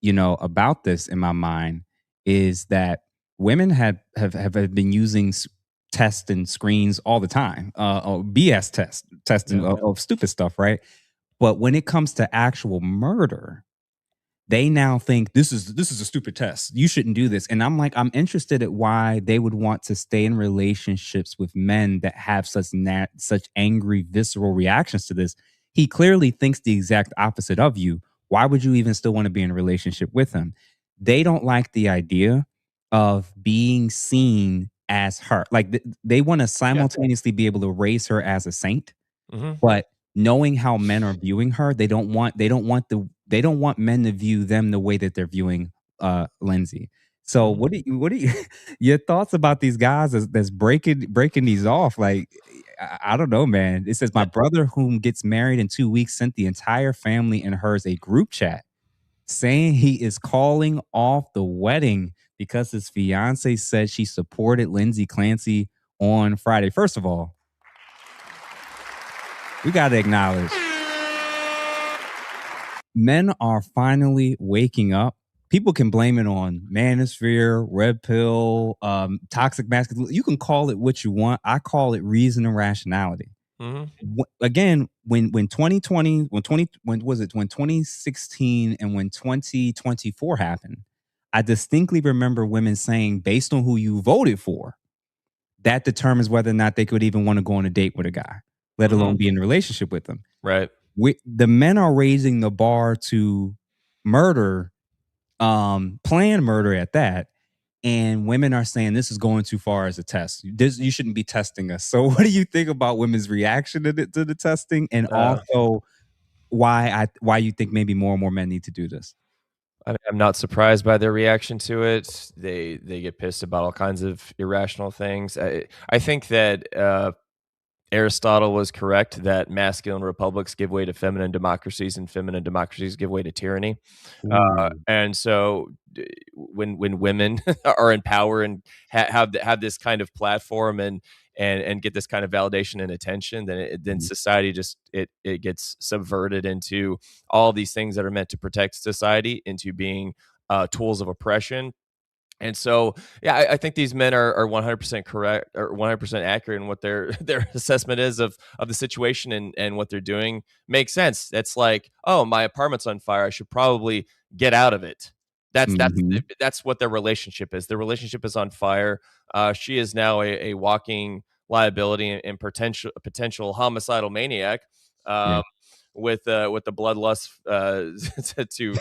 about this in my mind is that women have been using tests and screens all the time, BS testing of stupid stuff, right? But when it comes to actual murder, they now think this is a stupid test. You shouldn't do this. And I'm interested at why they would want to stay in relationships with men that have such angry, visceral reactions to this. He clearly thinks the exact opposite of you. Why would you even still want to be in a relationship with him? They don't like the idea of being seen as her. Like they want to simultaneously be able to raise her as a saint, but knowing how men are viewing her, they don't want men to view them the way that they're viewing Lindsay. So what do you your thoughts about these guys that's breaking these off? Like I don't know, man. It says my brother, whom gets married in 2 weeks, sent the entire family and hers a group chat saying he is calling off the wedding because his fiance said she supported Lindsay Clancy on Friday. First of all, we got to acknowledge men are finally waking up. People can blame it on manosphere, red pill, toxic masculinity. You can call it what you want. I call it reason and rationality. Again, when 2016 and when 2024 happened, I distinctly remember women saying, based on who you voted for, that determines whether or not they could even want to go on a date with a guy, let alone be in a relationship with them. Right. The men are raising the bar to murder, planned murder at that. And women are saying this is going too far as a test. You shouldn't be testing us. So what do you think about women's reaction to the testing? And also why you think maybe more and more men need to do this? I'm not surprised by their reaction to it. They get pissed about all kinds of irrational things. I think that Aristotle was correct that masculine republics give way to feminine democracies, and feminine democracies give way to tyranny. And so, when women are in power and have this kind of platform and get this kind of validation and attention, then society just it gets subverted into all these things that are meant to protect society into being tools of oppression. And so, yeah, I think these men are 100% correct or 100% accurate in what their assessment is of the situation and what they're doing makes sense. It's like, oh, my apartment's on fire. I should probably get out of it. That's what their relationship is. Their relationship is on fire. She is now a walking liability and potential homicidal maniac. with the bloodlust to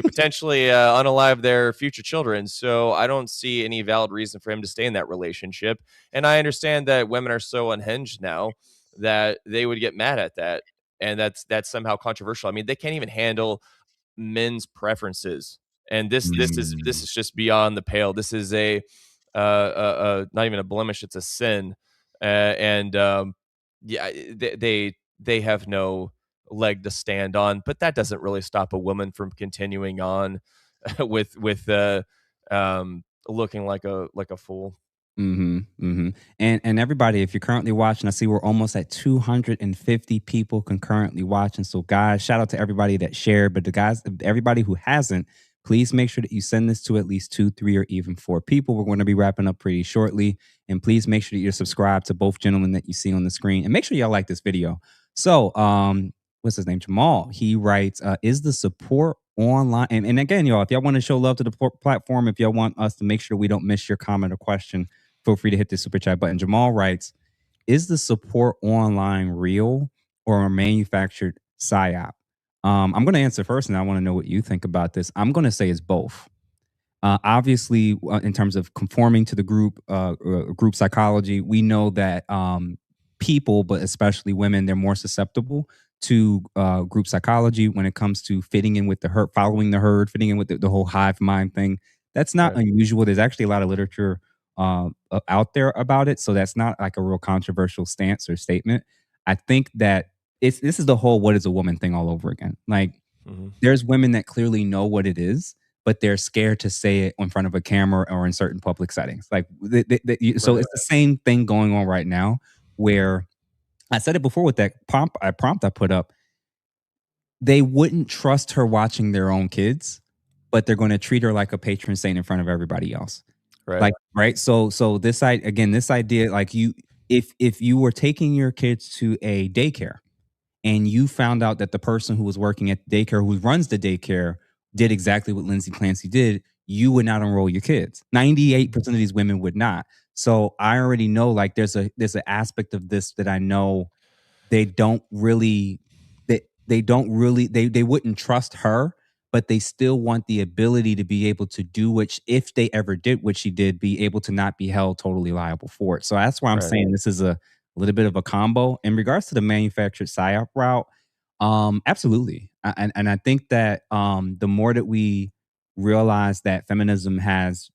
potentially unalive their future children. So I don't see any valid reason for him to stay in that relationship. And I understand that women are so unhinged now that they would get mad at that, and that's somehow controversial. I mean, they can't even handle men's preferences, and this is just beyond the pale. This is a not even a blemish; it's a sin, and yeah, they have no leg to stand on. But that doesn't really stop a woman from continuing on with looking like a fool. And everybody, if you're currently watching, I see we're almost at 250 people concurrently watching. So guys, shout out to everybody that shared, but the guys, everybody who hasn't, please make sure that you send this to at least 2, 3, or even 4 people. We're going to be wrapping up pretty shortly, and please make sure that you're subscribed to both gentlemen that you see on the screen, and make sure y'all like this video. So what's his name, Jamal, he writes, is the support online, and again, y'all, if y'all want to show love to the platform, if y'all want us to make sure we don't miss your comment or question, feel free to hit the super chat button. Jamal writes, is the support online real or a manufactured Psy-Op? I'm going to answer first, and I want to know what you think about this. I'm going to say it's both. Obviously, in terms of conforming to the group psychology, we know that people, but especially women, they're more susceptible to group psychology when it comes to fitting in with the herd, following the herd, fitting in with the whole hive mind thing. That's not unusual. There's actually a lot of literature out there about it, so that's not like a real controversial stance or statement. I think that this is the whole "what is a woman" thing all over again. Like, there's women that clearly know what it is, but they're scared to say it in front of a camera or in certain public settings. Like, so it's the same thing going on right now, where I said it before with that prompt I put up. They wouldn't trust her watching their own kids, but they're going to treat her like a patron saint in front of everybody else. Right. So this idea, like, if you were taking your kids to a daycare and you found out that the person who was working at the daycare, who runs the daycare, did exactly what Lindsay Clancy did, you would not enroll your kids. 98% of these women would not. So I already know, like, there's an aspect of this that I know they wouldn't trust her, but they still want the ability to be able to do which, if they ever did what she did, be able to not be held totally liable for it. So that's why I'm saying this is a little bit of a combo. In regards to the manufactured Psy-Op route, absolutely. And I think that the more that we realize that feminism has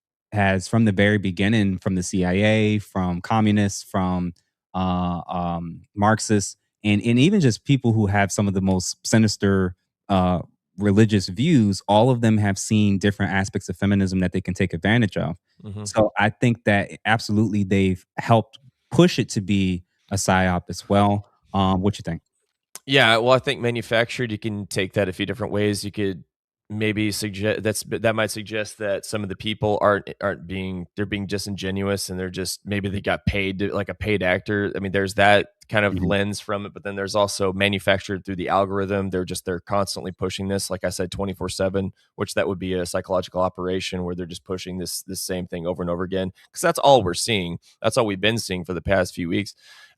from the very beginning, from the CIA, from communists, from Marxists, and even just people who have some of the most sinister religious views, all of them have seen different aspects of feminism that they can take advantage of. So I think that absolutely they've helped push it to be a Psy-Op as well. What you think? Yeah, well, I think manufactured, you can take that a few different ways. You could maybe suggest that might suggest that some of the people aren't being disingenuous, and they're just, maybe they got paid like a paid actor. I mean, there's that kind of lens from it, but then there's also manufactured through the algorithm. They're constantly pushing this, like I said, 24/7, which that would be a psychological operation where they're just pushing this same thing over and over again, because that's all we're seeing. That's all we've been seeing for the past few weeks.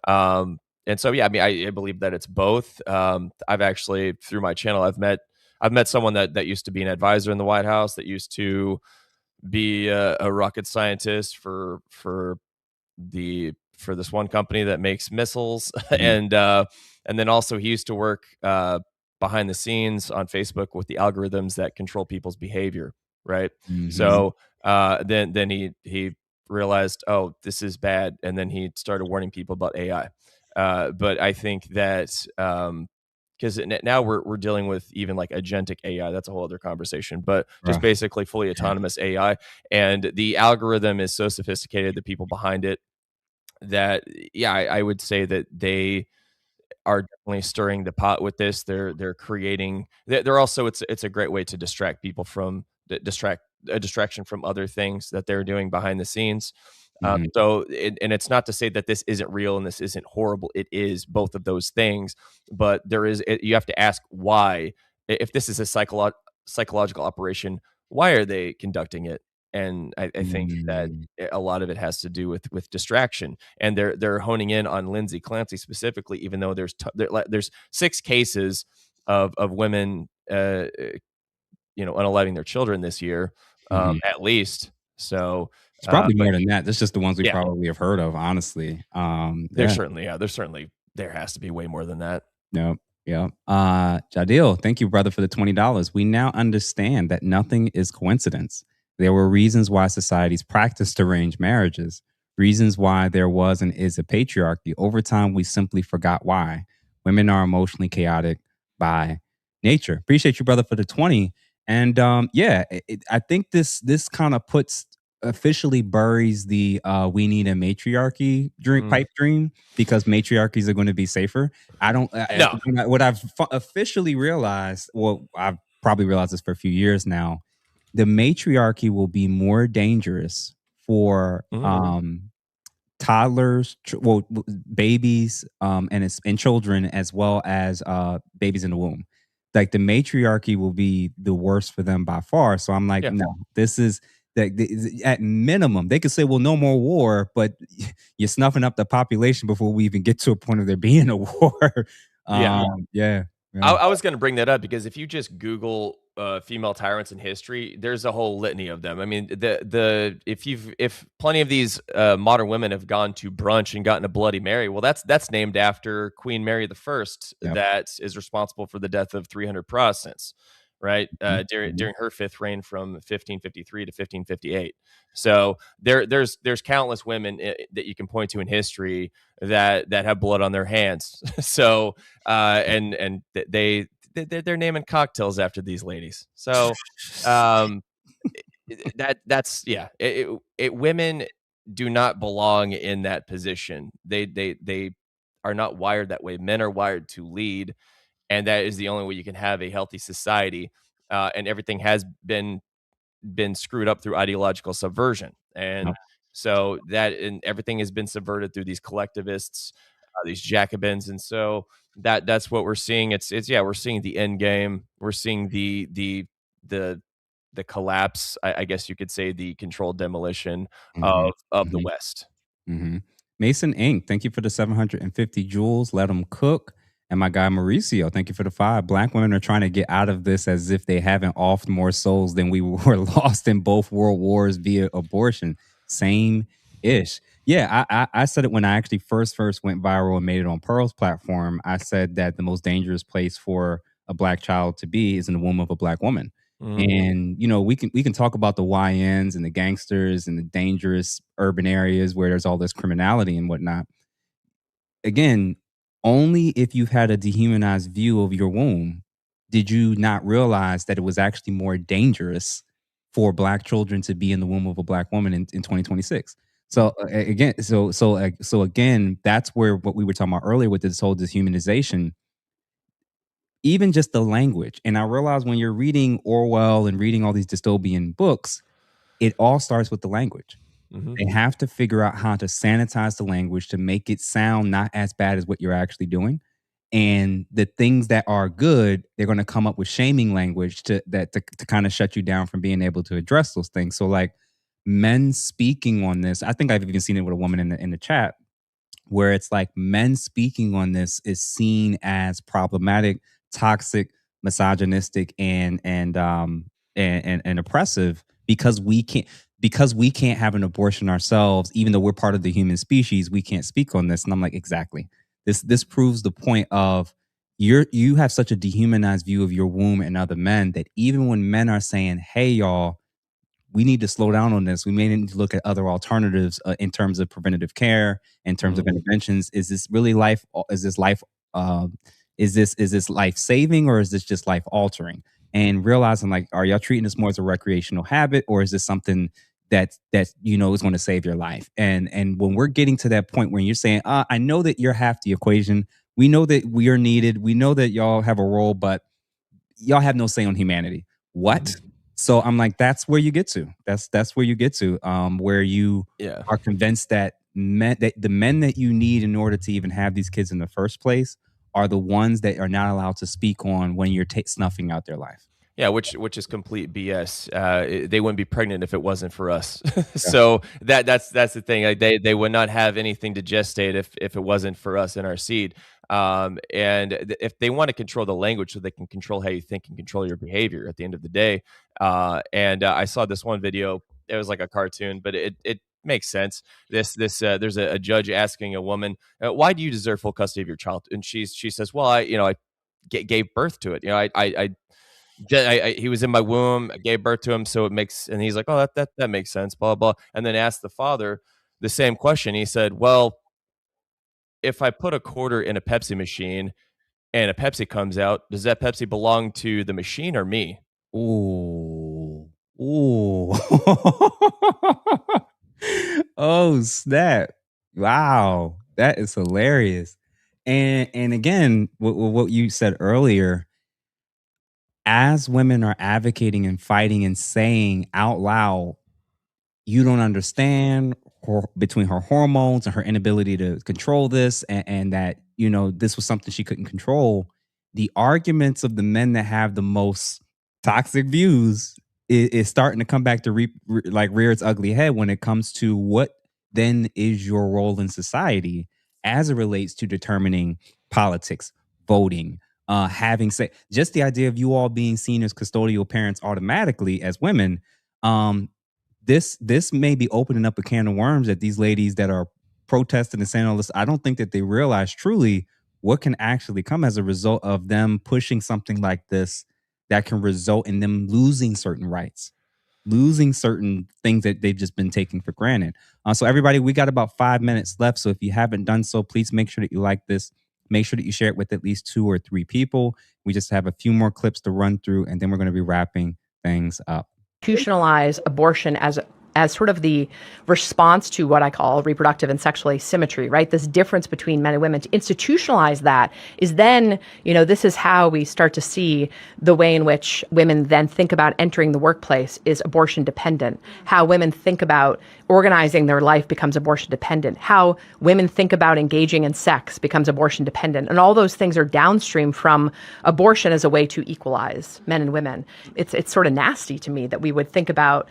And so, yeah, I mean, I believe that it's both. I've actually, through my channel, I've met someone that used to be an advisor in the White House, that used to be a rocket scientist for this one company that makes missiles, and then also he used to work behind the scenes on Facebook with the algorithms that control people's behavior, right? So then he realized, oh, this is bad, and then he started warning people about AI. But I think that because now we're dealing with even like agentic AI. That's a whole other conversation, but just basically fully autonomous AI. And the algorithm is so sophisticated, the people behind it, that, yeah, I would say that they are definitely stirring the pot with this. They're creating, they're also, it's a great way to distract people from a distraction from other things that they're doing behind the scenes. So, and it's not to say that this isn't real and this isn't horrible. It is both of those things, but you have to ask why. If this is a psychological operation, why are they conducting it? And I think that a lot of it has to do with distraction, and they're honing in on Lindsay Clancy specifically, even though there's 6 cases of women, unaliving their children this year, at least. So It's probably but more than that. That's just the ones we yeah. probably have heard of, honestly. There's there has to be way more than that. Yep. Yep. Jadil, thank you, brother, for the $20. We now understand that nothing is coincidence. There were reasons why societies practiced arranged marriages, reasons why there was and is a patriarchy. Over time, we simply forgot why. Women are emotionally chaotic by nature. Appreciate you, brother, for the 20. And I think this kind of officially buries the we need a matriarchy pipe dream, because matriarchies are going to be safer. I don't what I've officially realized, well, I've probably realized this for a few years now, the matriarchy will be more dangerous for toddlers, babies, and children, as well as babies in the womb. Like, the matriarchy will be the worst for them by far. So I'm like, no, this is at minimum. They could say, well, no more war, but you're snuffing up the population before we even get to a point of there being a war. Yeah. I was going to bring that up, because if you just Google female tyrants in history, there's a whole litany of them. I mean, if plenty of these modern women have gone to brunch and gotten a Bloody Mary, well, that's named after Queen Mary I, that is responsible for the death of 300 Protestants, right? During her fifth reign from 1553 to 1558. So there's countless women that you can point to in history that have blood on their they're naming cocktails after these ladies. So women do not belong in that position. They are not wired that way. Men are wired to lead, and that is the only way you can have a healthy society. And everything has been screwed up through ideological subversion, and so everything has been subverted through these collectivists, these Jacobins, and so that's what we're seeing. It's we're seeing the end game. We're seeing the collapse. I guess you could say the controlled demolition of the West. Mason Inc., thank you for the 750 jewels. Let them cook. And my guy Mauricio, thank you for the 5. Black women are trying to get out of this as if they haven't offed more souls than we were lost in both world wars via abortion. Same-ish. Yeah, I said it when I actually first went viral and made it on Pearl's platform. I said that the most dangerous place for a black child to be is in the womb of a black woman. And we can talk about the YNs and the gangsters and the dangerous urban areas where there's all this criminality and whatnot. Again, only if you've had a dehumanized view of your womb did you not realize that it was actually more dangerous for black children to be in the womb of a black woman in 2026. So again, that's where what we were talking about earlier with this whole dehumanization, even just the language. And I realize when you're reading Orwell and reading all these dystopian books, it all starts with the language. They have to figure out how to sanitize the language to make it sound not as bad as what you're actually doing. And the things that are good, they're going to come up with shaming language to kind of shut you down from being able to address those things. So like men speaking on this, I think I've even seen it with a woman in the chat, where it's like men speaking on this is seen as problematic, toxic, misogynistic, and oppressive because we can't have an abortion ourselves, even though we're part of the human species. We can't speak on this. And I'm like, exactly. This proves the point of you have such a dehumanized view of your womb and other men that even when men are saying, hey, y'all, we need to slow down on this, we may need to look at other alternatives in terms of preventative care, in terms of interventions. Is this really life? Is this life saving, or is this just life altering? And realizing, like, are y'all treating this more as a recreational habit, or is this something that is going to save your life? And when we're getting to that point where you're saying, I know that you're half the equation, we know that we are needed, we know that y'all have a role, but y'all have no say on humanity. What? So I'm like, that's where you get to. That's where you get to, where you are convinced that the men that you need in order to even have these kids in the first place are the ones that are not allowed to speak on when you're snuffing out their life. Yeah, which is complete BS. They wouldn't be pregnant if it wasn't for us. So that's the thing. Like they would not have anything to gestate if it wasn't for us in our seed. If they want to control the language, so they can control how you think and control your behavior at the end of the day. I saw this one video. It was like a cartoon, but it makes sense. There's a judge asking a woman, why do you deserve full custody of your child? And she says, well, I gave birth to it. He was in my womb. I gave birth to him, so it makes. And he's like, oh, that makes sense. Blah blah. And then asked the father the same question. He said, well, if I put a quarter in a Pepsi machine and a Pepsi comes out, does that Pepsi belong to the machine or me? Ooh. Oh, snap. Wow. That is hilarious. And again, what you said earlier, as women are advocating and fighting and saying out loud, you don't understand between her hormones and her inability to control this, and that, this was something she couldn't control. The arguments of the men that have the most toxic views is starting to come back to rear its ugly head when it comes to what then is your role in society as it relates to determining politics, voting, having say, just the idea of you all being seen as custodial parents automatically as women. This may be opening up a can of worms that these ladies that are protesting and saying all this, I don't think that they realize truly what can actually come as a result of them pushing something like this that can result in them losing certain rights, losing certain things that they've just been taking for granted. So everybody, we got about 5 minutes left. So if you haven't done so, please make sure that you like this. Make sure that you share it with at least 2 or 3 people. We just have a few more clips to run through, and then we're going to be wrapping things up. Institutionalize abortion as sort of the response to what I call reproductive and sexual asymmetry, right? This difference between men and women. To institutionalize that is then, this is how we start to see the way in which women then think about entering the workplace is abortion dependent. How women think about organizing their life becomes abortion dependent. How women think about engaging in sex becomes abortion dependent. And all those things are downstream from abortion as a way to equalize men and women. It's sort of nasty to me that we would think about,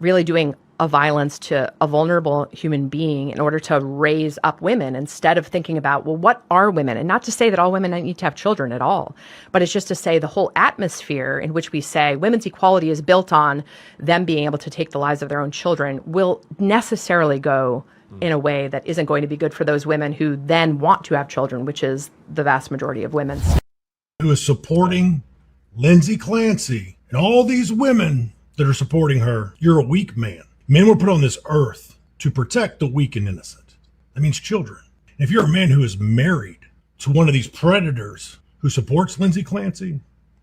really doing a violence to a vulnerable human being in order to raise up women instead of thinking about, well, what are women? And not to say that all women need to have children at all, but it's just to say the whole atmosphere in which we say women's equality is built on them being able to take the lives of their own children will necessarily go in a way that isn't going to be good for those women who then want to have children, which is the vast majority of women. Who is supporting Lindsay Clancy and all these women that are supporting her. You're a weak man. Men were put on this earth to protect the weak and innocent. That means children. If you're a man who is married to one of these predators who supports Lindsay Clancy,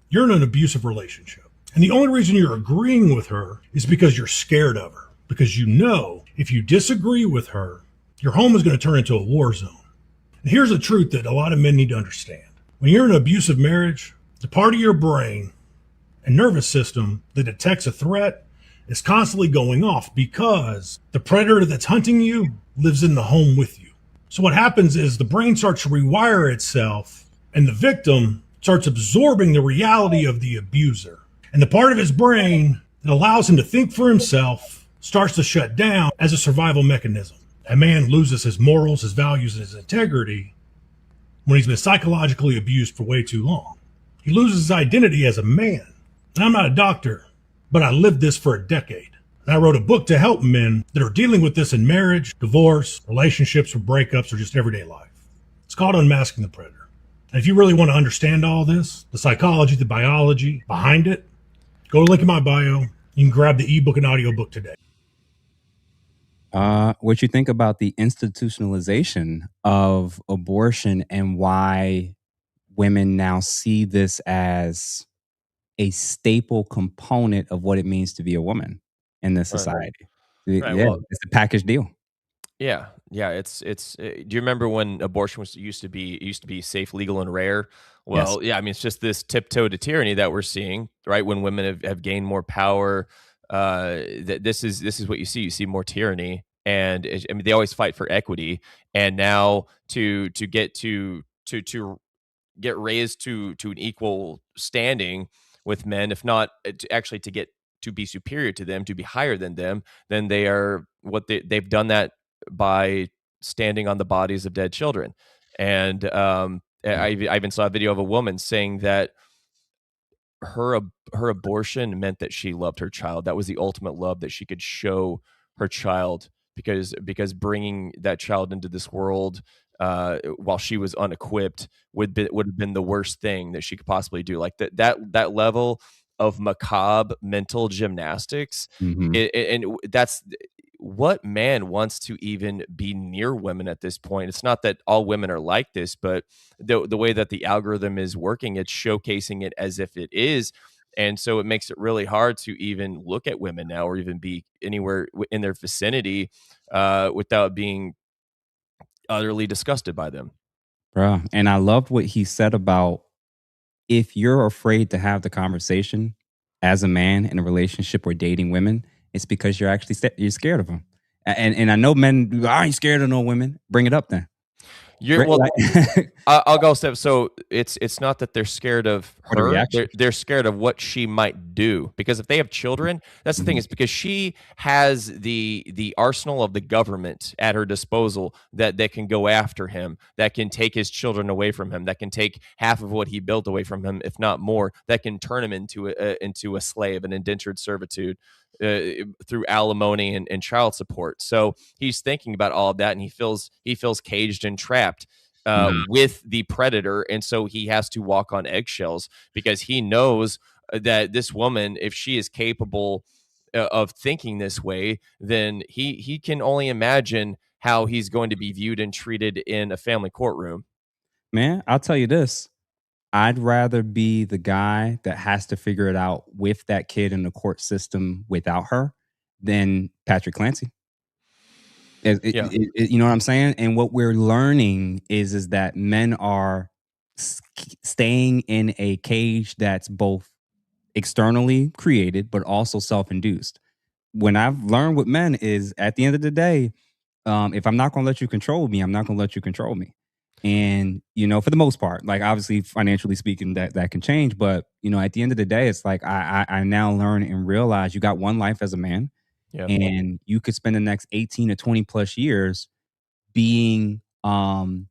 you're in an abusive relationship. And the only reason you're agreeing with her is because you're scared of her. Because if you disagree with her, your home is going to turn into a war zone. And here's a truth that a lot of men need to understand. When you're in an abusive marriage, the part of your brain and nervous system that detects a threat is constantly going off because the predator that's hunting you lives in the home with you. So what happens is the brain starts to rewire itself and the victim starts absorbing the reality of the abuser. And the part of his brain that allows him to think for himself starts to shut down as a survival mechanism. A man loses his morals, his values, and his integrity when he's been psychologically abused for way too long. He loses his identity as a man. And I'm not a doctor, but I lived this for a decade. And I wrote a book to help men that are dealing with this in marriage, divorce, relationships, or breakups, or just everyday life. It's called Unmasking the Predator. And if you really want to understand all this, the psychology, the biology behind it, go to the link in my bio. You can grab the ebook and audiobook today. What you think about the institutionalization of abortion and why women now see this as a staple component of what it means to be a woman in this society? Right. Yeah, Well, it's a package deal. Yeah. It's do you remember when abortion used to be safe, legal, and rare? Well, Yes. yeah, I mean, it's just this tiptoe to tyranny that we're seeing, right? When women have gained more power, this is what you see. You see more tyranny, and I mean, they always fight for equity, and now to get raised to an equal standing, with men, if not actually to get to be superior to them, to be higher than them, then they've done that by standing on the bodies of dead children. And I even saw a video of a woman saying that her abortion meant that she loved her child. That was the ultimate love that she could show her child, because bringing that child into this world while she was unequipped would have been the worst thing that she could possibly do. Like that level of macabre mental gymnastics, and that's what man wants to even be near women at this point. It's not that all women are like this, but the way that the algorithm is working, it's showcasing it as if it is. And so it makes it really hard to even look at women now, or even be anywhere in their vicinity without being utterly disgusted by them. Bruh. And I loved what he said about, if you're afraid to have the conversation as a man in a relationship or dating women, it's because you're actually you're scared of them. And I know men, I ain't scared of no women. Bring it up then. I'll go step. So it's not that they're scared of her. They're scared of what she might do. Because if they have children, that's the thing, is because she has the arsenal of the government at her disposal that can go after him, that can take his children away from him, that can take half of what he built away from him, if not more, that can turn him into a slave, an indentured servitude, through alimony and child support. So he's thinking about all of that, and he feels caged and trapped with the predator, and so he has to walk on eggshells, because he knows that this woman, if she is capable of thinking this way, then he can only imagine how he's going to be viewed and treated in a family courtroom. Man, I'll tell you this. I'd rather be the guy that has to figure it out with that kid in the court system without her than Patrick Clancy. You know what I'm saying? And what we're learning is that men are staying in a cage that's both externally created but also self-induced. When I've learned with men is, at the end of the day, if I'm not going to let you control me, I'm not going to let you control me. And, for the most part, like, obviously financially speaking, that can change. But, at the end of the day, it's like, I now learn and realize you got one life as a man. Yeah. And you could spend the next 18 to 20 plus years being an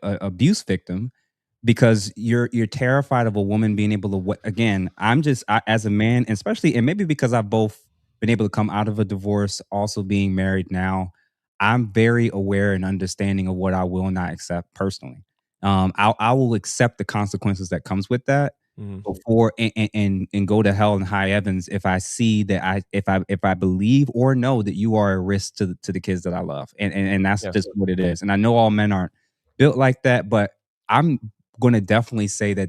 abuse victim, because you're terrified of a woman being able to, again, as a man, especially, and maybe because I've both been able to come out of a divorce, also being married now, I'm very aware and understanding of what I will not accept personally. I will accept the consequences that comes with that before and go to hell in high heavens if I see that if I believe or know that you are a risk to the kids that I love, and that's just what it is. And I know all men aren't built like that, but I'm going to definitely say that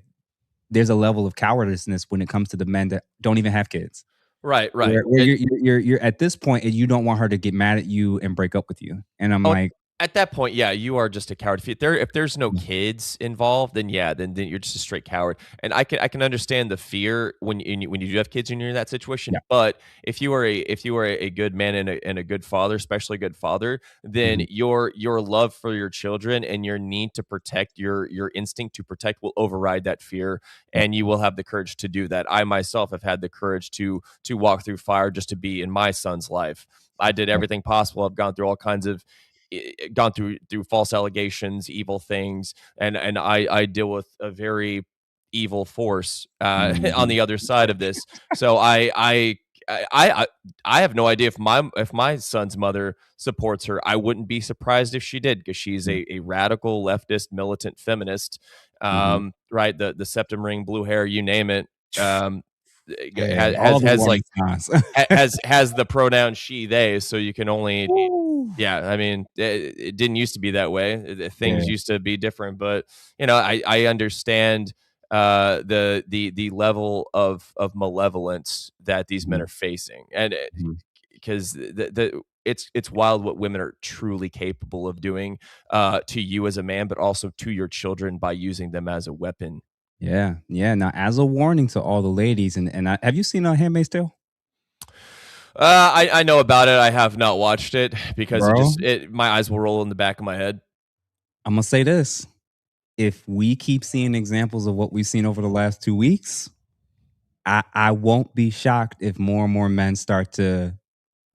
there's a level of cowardice when it comes to the men that don't even have kids. Right. Where you're at this point, and you don't want her to get mad at you and break up with you. And I'm like, at that point, yeah, you are just a coward. If there's no kids involved, then you're just a straight coward. And I can understand the fear when you do have kids and you're in that situation. Yeah. But if you are a good man and a good father, especially a good father, then your love for your children and your need to protect, your instinct to protect, will override that fear, and you will have the courage to do that. I myself have had the courage to walk through fire just to be in my son's life. I did everything possible. I've gone through all kinds of gone through false allegations, evil things, and I deal with a very evil force on the other side of this. So I have no idea if my son's mother supports her. I wouldn't be surprised if she did, because she's a radical leftist militant feminist. Right, the septum ring, blue hair, you name it. Has the pronoun she, they, so you can only I mean, it didn't used to be that way. Things used to be different, but I understand the level of malevolence that these men are facing, and because it's wild what women are truly capable of doing to you as a man, but also to your children by using them as a weapon. Yeah. Now, as a warning to all the ladies, and have you seen Handmaid's Tale? I know about it. I have not watched it because my eyes will roll in the back of my head. I'm gonna say this: if we keep seeing examples of what we've seen over the last 2 weeks, I won't be shocked if more and more men start to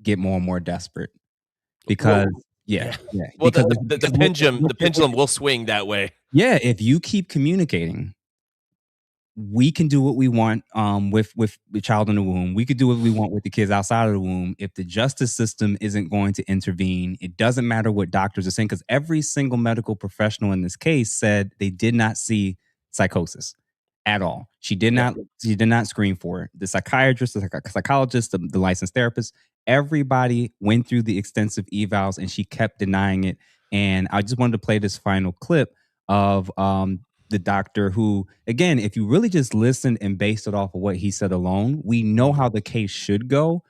get more and more desperate. Because yeah. Well, Because the pendulum will swing that way. Yeah, if you keep communicating, we can do what we want with the child in the womb. We could do what we want with the kids outside of the womb. If the justice system isn't going to intervene, it doesn't matter what doctors are saying, because every single medical professional in this case said they did not see psychosis at all. She did not screen for it. The psychiatrist, the psychologist, the licensed therapist, everybody went through the extensive evals and she kept denying it. And I just wanted to play this final clip of the doctor who, again, if you really just listened and based it off of what he said alone, we know how the case should go.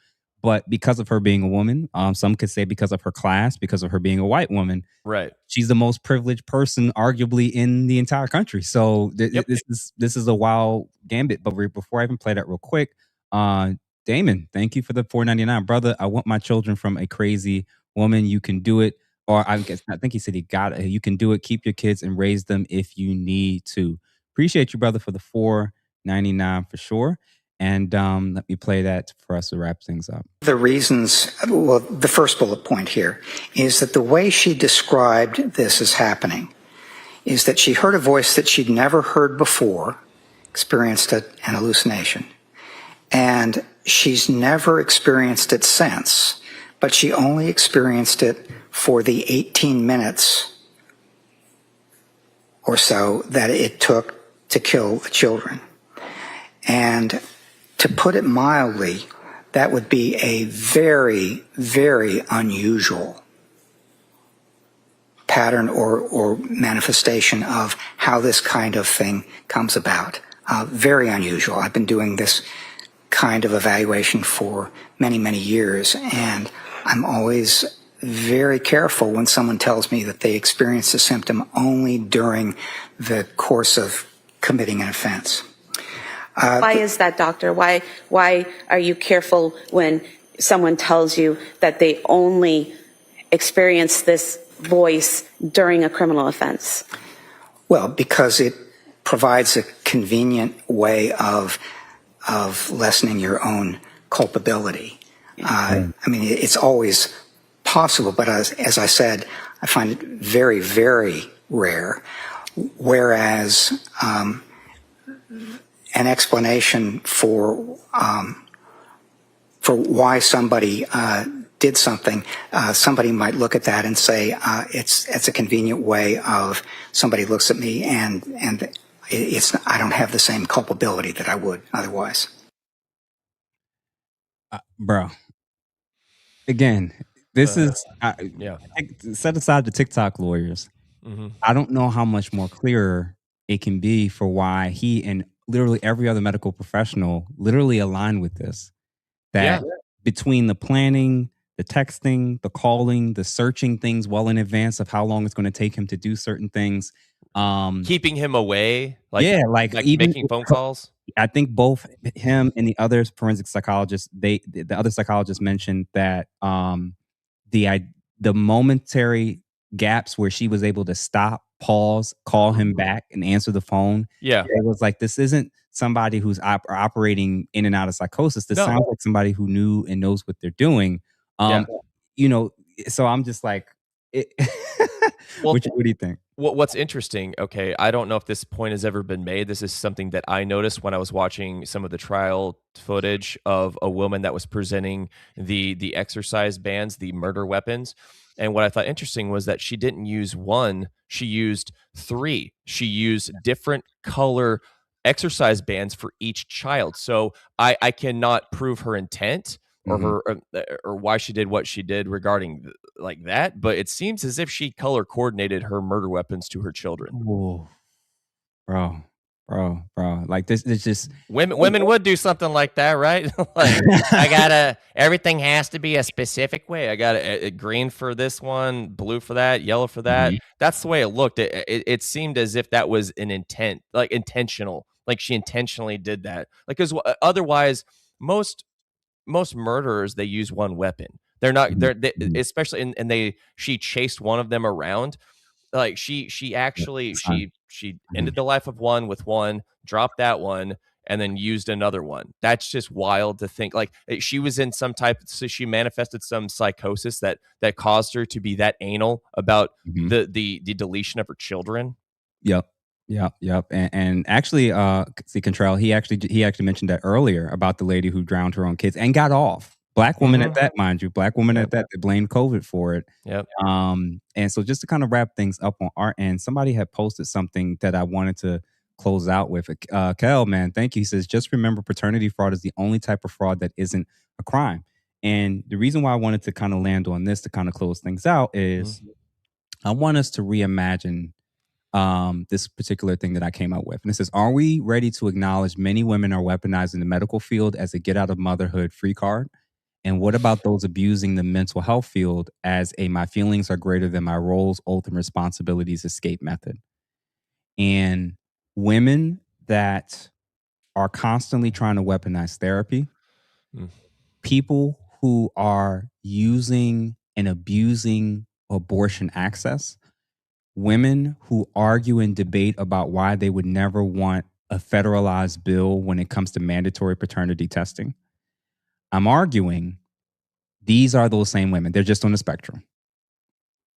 But because of her being a woman, some could say because of her class, because of her being a white woman, right? She's the most privileged person, arguably, in the entire country. So this is a wild gambit. But before I even play that real quick, Damon, thank you for the $4.99, brother. I want my children from a crazy woman. You can do it. Or I think he said he got it. You can do it. Keep your kids and raise them if you need to. Appreciate you, brother, for the $4.99 for sure. And let me play that for us to wrap things up. The reasons, well, the first bullet point here is that the way she described this as happening is that she heard a voice that she'd never heard before, experienced an hallucination, and she's never experienced it since, but she only experienced it for the 18 minutes or so that it took to kill the children. And to put it mildly, that would be a very, very unusual pattern or manifestation of how this kind of thing comes about. Very unusual. I've been doing this kind of evaluation for many, many years, and I'm always very careful when someone tells me that they experienced a symptom only during the course of committing an offense. Why is that, doctor? Why are you careful when someone tells you that they only experience this voice during a criminal offense? Well, because it provides a convenient way of lessening your own culpability. I mean, it's always possible, but as I said, I find it very, very rare. Whereas an explanation for why somebody did something, somebody might look at that and say it's a convenient way of somebody looks at me and I don't have the same culpability that I would otherwise. Bro, again, this is set aside the TikTok lawyers. Mm-hmm. I don't know how much more clearer it can be for why he and literally every other medical professional literally aligned with this. That between the planning, the texting, the calling, the searching things well in advance of how long it's going to take him to do certain things, keeping him away, like even making phone calls. I think both him and the other forensic psychologists, the other psychologist mentioned that the momentary gaps where she was able to stop, pause, call him back, and answer the phone. Yeah, it was like, this isn't somebody who's operating in and out of psychosis. This sounds like somebody who knew and knows what they're doing. You know, so I'm just like, what do you think? What's interesting, okay, I don't know if this point has ever been made. This is something that I noticed when I was watching some of the trial footage of a woman that was presenting the exercise bands, the murder weapons. And what I thought interesting was that she didn't use one, she used three. She used different color exercise bands for each child. So I cannot prove her intent or or why she did what she did regarding like that, but it seems as if she color coordinated her murder weapons to her children. Ooh. Bro, like this is just women would do something like that, right? Like, everything has to be a specific way. I got a green for this one, blue for that, yellow for that. That's the way it looked. It seemed as if that was an intent, like intentional, like she intentionally did that. Like, because otherwise most murderers, they use one weapon. They're not, especially, she chased one of them around. Like she actually she ended the life of one with one, dropped that one, and then used another one. That's just wild to think. Like she was in some type, so she manifested some psychosis that caused her to be that anal about the deletion of her children. Yep. And actually, see, Contrell, he actually mentioned that earlier about the lady who drowned her own kids and got off. Black woman at that, mind you, black woman at that blamed COVID for it. Yep. And so just to kind of wrap things up on our end, somebody had posted something that I wanted to close out with. Kel, man, thank you. He says, just remember, paternity fraud is the only type of fraud that isn't a crime. And the reason why I wanted to kind of land on this to kind of close things out is I want us to reimagine this particular thing that I came up with. And it says, are we ready to acknowledge many women are weaponized in the medical field as a get out of motherhood free card? And what about those abusing the mental health field as a my feelings are greater than my roles, oath, and responsibilities escape method? And women that are constantly trying to weaponize therapy, people who are using and abusing abortion access, women who argue and debate about why they would never want a federalized bill when it comes to mandatory paternity testing. I'm arguing these are those same women. They're just on the spectrum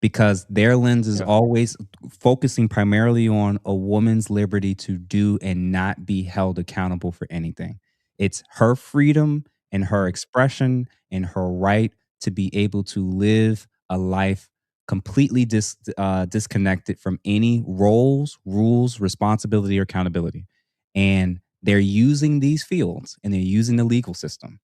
because their lens is always focusing primarily on a woman's liberty to do and not be held accountable for anything. It's her freedom and her expression and her right to be able to live a life completely disconnected from any roles, rules, responsibility, or accountability. And they're using these fields and they're using the legal system.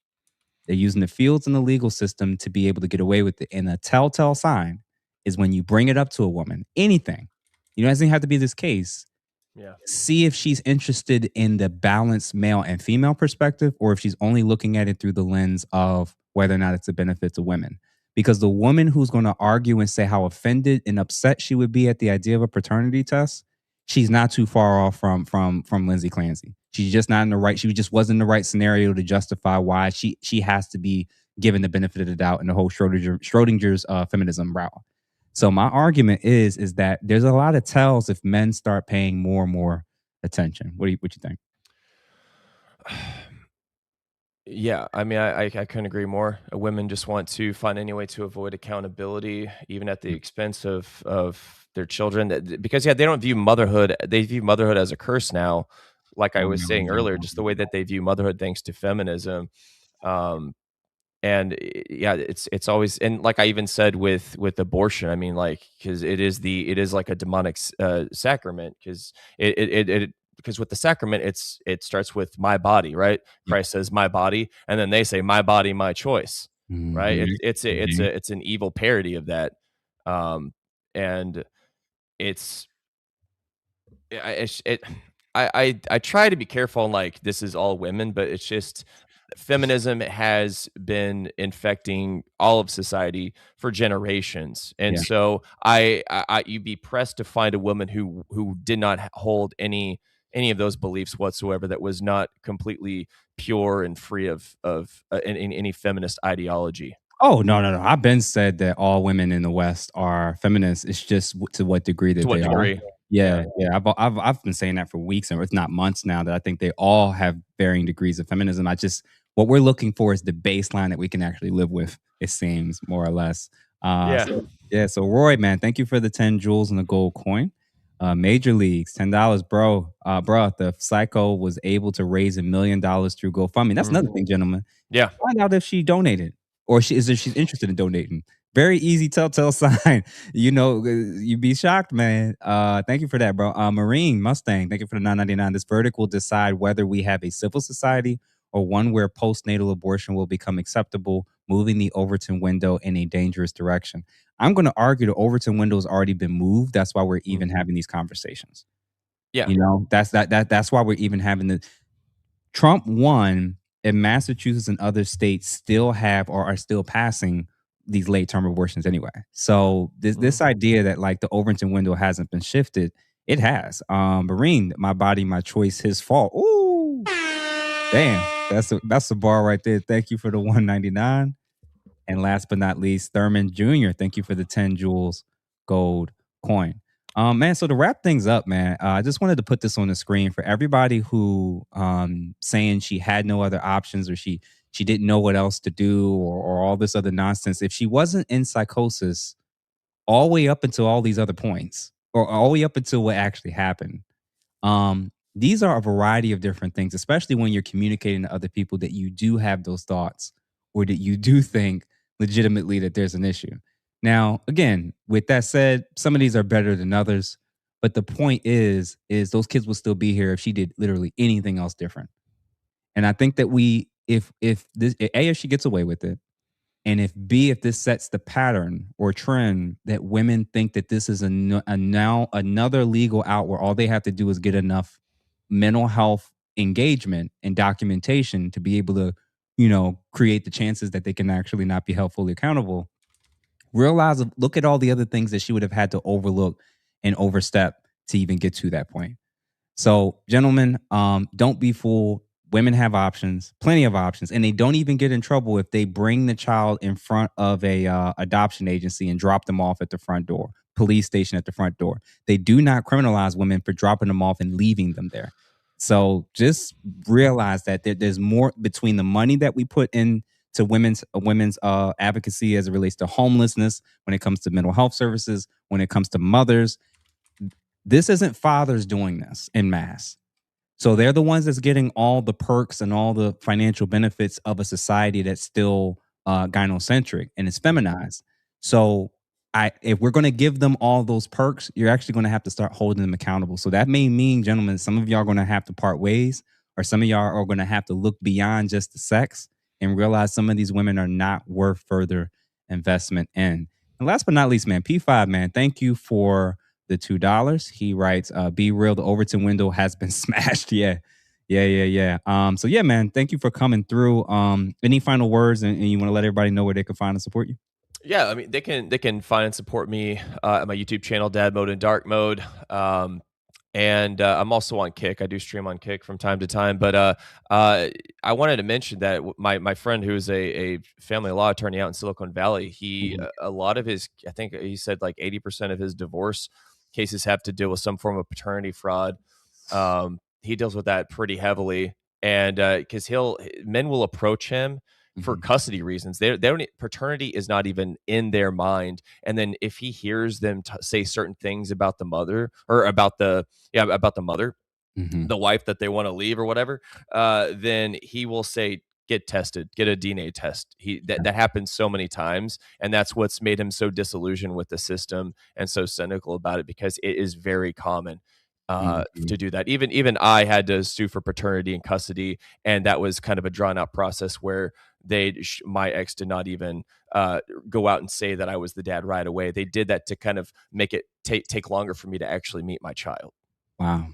They're using the fields and the legal system to be able to get away with it. And a telltale sign is when you bring it up to a woman, anything, you know, it doesn't have to be this case. See if she's interested in the balanced male and female perspective, or if she's only looking at it through the lens of whether or not it's a benefit to women. Because the woman who's going to argue and say how offended and upset she would be at the idea of a paternity test, she's not too far off from Lindsay Clancy. She's just not in the right. She just wasn't in the right scenario to justify why she has to be given the benefit of the doubt in the whole Schrodinger's feminism route. So my argument is that there's a lot of tells if men start paying more and more attention. What do you think? Yeah, I mean, I couldn't agree more. Women just want to find any way to avoid accountability, even at the expense of their children. Because they don't view motherhood. They view motherhood as a curse now. Like I was saying earlier, just the way that they view motherhood thanks to feminism. And yeah, it's always, and like I even said with abortion, I mean, like, because it is like a demonic sacrament, because because with the sacrament, it starts with my body, right? Christ says my body, and then they say my body, my choice, right? It's an evil parody of that, and I try to be careful, like this is all women, but it's just feminism has been infecting all of society for generations, and so you'd be pressed to find a woman who did not hold any of those beliefs whatsoever, that was not completely pure and free of any feminist ideology. Oh, no. I've been said that all women in the West are feminists. It's just to what degree that they are. Yeah. I've been saying that for weeks, and if not months now, that I think they all have varying degrees of feminism. What we're looking for is the baseline that we can actually live with, it seems, more or less. So Roy, man, thank you for the 10 jewels and the gold coin. Major Leagues, $10, bro. The psycho was able to raise $1 million through GoFundMe. That's another thing, gentlemen. Yeah. Find out if she donated, or she's interested in donating. Very easy telltale sign. You know, you'd be shocked, man. Thank you for that, bro. Marine Mustang, thank you for the $9.99. This verdict will decide whether we have a civil society or one where postnatal abortion will become acceptable, moving the Overton window in a dangerous direction. I'm going to argue the Overton window has already been moved. That's why we're even having these conversations. Yeah. You know, that's why we're even having the Trump won, and Massachusetts and other states still have or are still passing these late term abortions anyway. So this idea that like the Overton window hasn't been shifted, it has. Marine, my body, my choice, his fault. Ooh, damn, that's a bar right there. Thank you for the $1.99. And last but not least, Thurman Jr., thank you for the 10 jewels gold coin. Man, so to wrap things up, man, I just wanted to put this on the screen for everybody who saying she had no other options or she didn't know what else to do or all this other nonsense. If she wasn't in psychosis all the way up until all these other points or all the way up until what actually happened, these are a variety of different things, especially when you're communicating to other people that you do have those thoughts or that you do think legitimately that there's an issue. Now, again, with that said, some of these are better than others, but the point is those kids will still be here if she did literally anything else different. And I think that if this A, if she gets away with it, and if B, if this sets the pattern or trend that women think that this is now another legal out where all they have to do is get enough mental health engagement and documentation to be able to, create the chances that they can actually not be held fully accountable. Look at all the other things that she would have had to overlook and overstep to even get to that point. So, gentlemen, don't be fooled. Women have options, plenty of options, and they don't even get in trouble if they bring the child in front of a adoption agency and drop them off at the front door, police station at the front door. They do not criminalize women for dropping them off and leaving them there. So just realize that there's more between the money that we put into women's advocacy as it relates to homelessness, when it comes to mental health services, when it comes to mothers. This isn't fathers doing this en masse. So they're the ones that's getting all the perks and all the financial benefits of a society that's still gynocentric and is feminized. So if we're going to give them all those perks, you're actually going to have to start holding them accountable. So that may mean, gentlemen, some of y'all are going to have to part ways, or some of y'all are going to have to look beyond just the sex and realize some of these women are not worth further investment in. And last but not least, man, P5, man, thank you for the $2. He writes, be real, the Overton window has been smashed. Yeah. So yeah, man, thank you for coming through. Any final words, and you want to let everybody know where they can find and support you? Yeah, I mean, they can find and support me at my YouTube channel, Dad Mode and Dark Mode. And I'm also on Kick. I do stream on Kick from time to time. But I wanted to mention that my friend, who is a family law attorney out in Silicon Valley, a lot of his, I think he said like 80% of his divorce cases have to deal with some form of paternity fraud. He deals with that pretty heavily, and because men will approach him for custody reasons. They don't, paternity is not even in their mind. And then if he hears them say certain things about the mother, or about the mother, the wife that they want to leave or whatever, then he will say, get tested, get a DNA test. That happens so many times, and that's what's made him so disillusioned with the system and so cynical about it, because it is very common to do that. Even I had to sue for paternity and custody, and that was kind of a drawn out process where my ex did not even go out and say that I was the dad right away. They did that to kind of make it take longer for me to actually meet my child. Wow.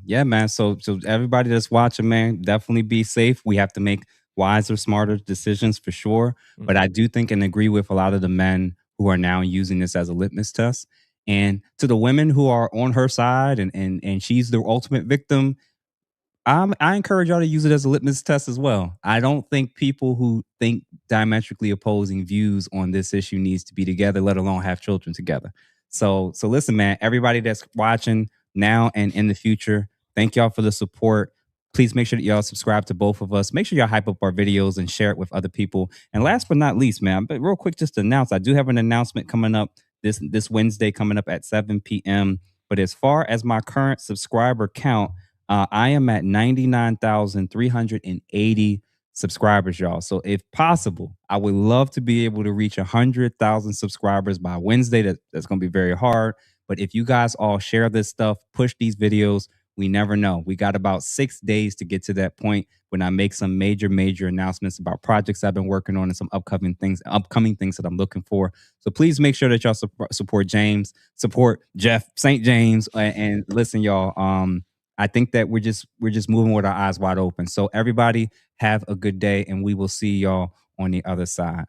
Yeah, man. So everybody that's watching, man, definitely be safe. We have to make wiser, smarter decisions for sure. But I do think and agree with a lot of the men who are now using this as a litmus test. And to the women who are on her side and she's the ultimate victim, I encourage y'all to use it as a litmus test as well. I don't think people who think diametrically opposing views on this issue needs to be together, let alone have children together. So listen, man, everybody that's watching now and in the future, thank y'all for the support. Please make sure that y'all subscribe to both of us. Make sure y'all hype up our videos and share it with other people. And last but not least, man, but real quick, just to announce, I do have an announcement coming up this Wednesday, coming up at 7 p.m. But as far as my current subscriber count, I am at 99,380 subscribers, y'all. So if possible, I would love to be able to reach 100,000 subscribers by Wednesday. That's going to be very hard. But if you guys all share this stuff, push these videos, we never know. We got about 6 days to get to that point when I make some major announcements about projects I've been working on and some upcoming things that I'm looking for. So please make sure that y'all support James, support Jeff St. James, and listen, y'all. I think that we're just moving with our eyes wide open. So everybody have a good day, and we will see y'all on the other side.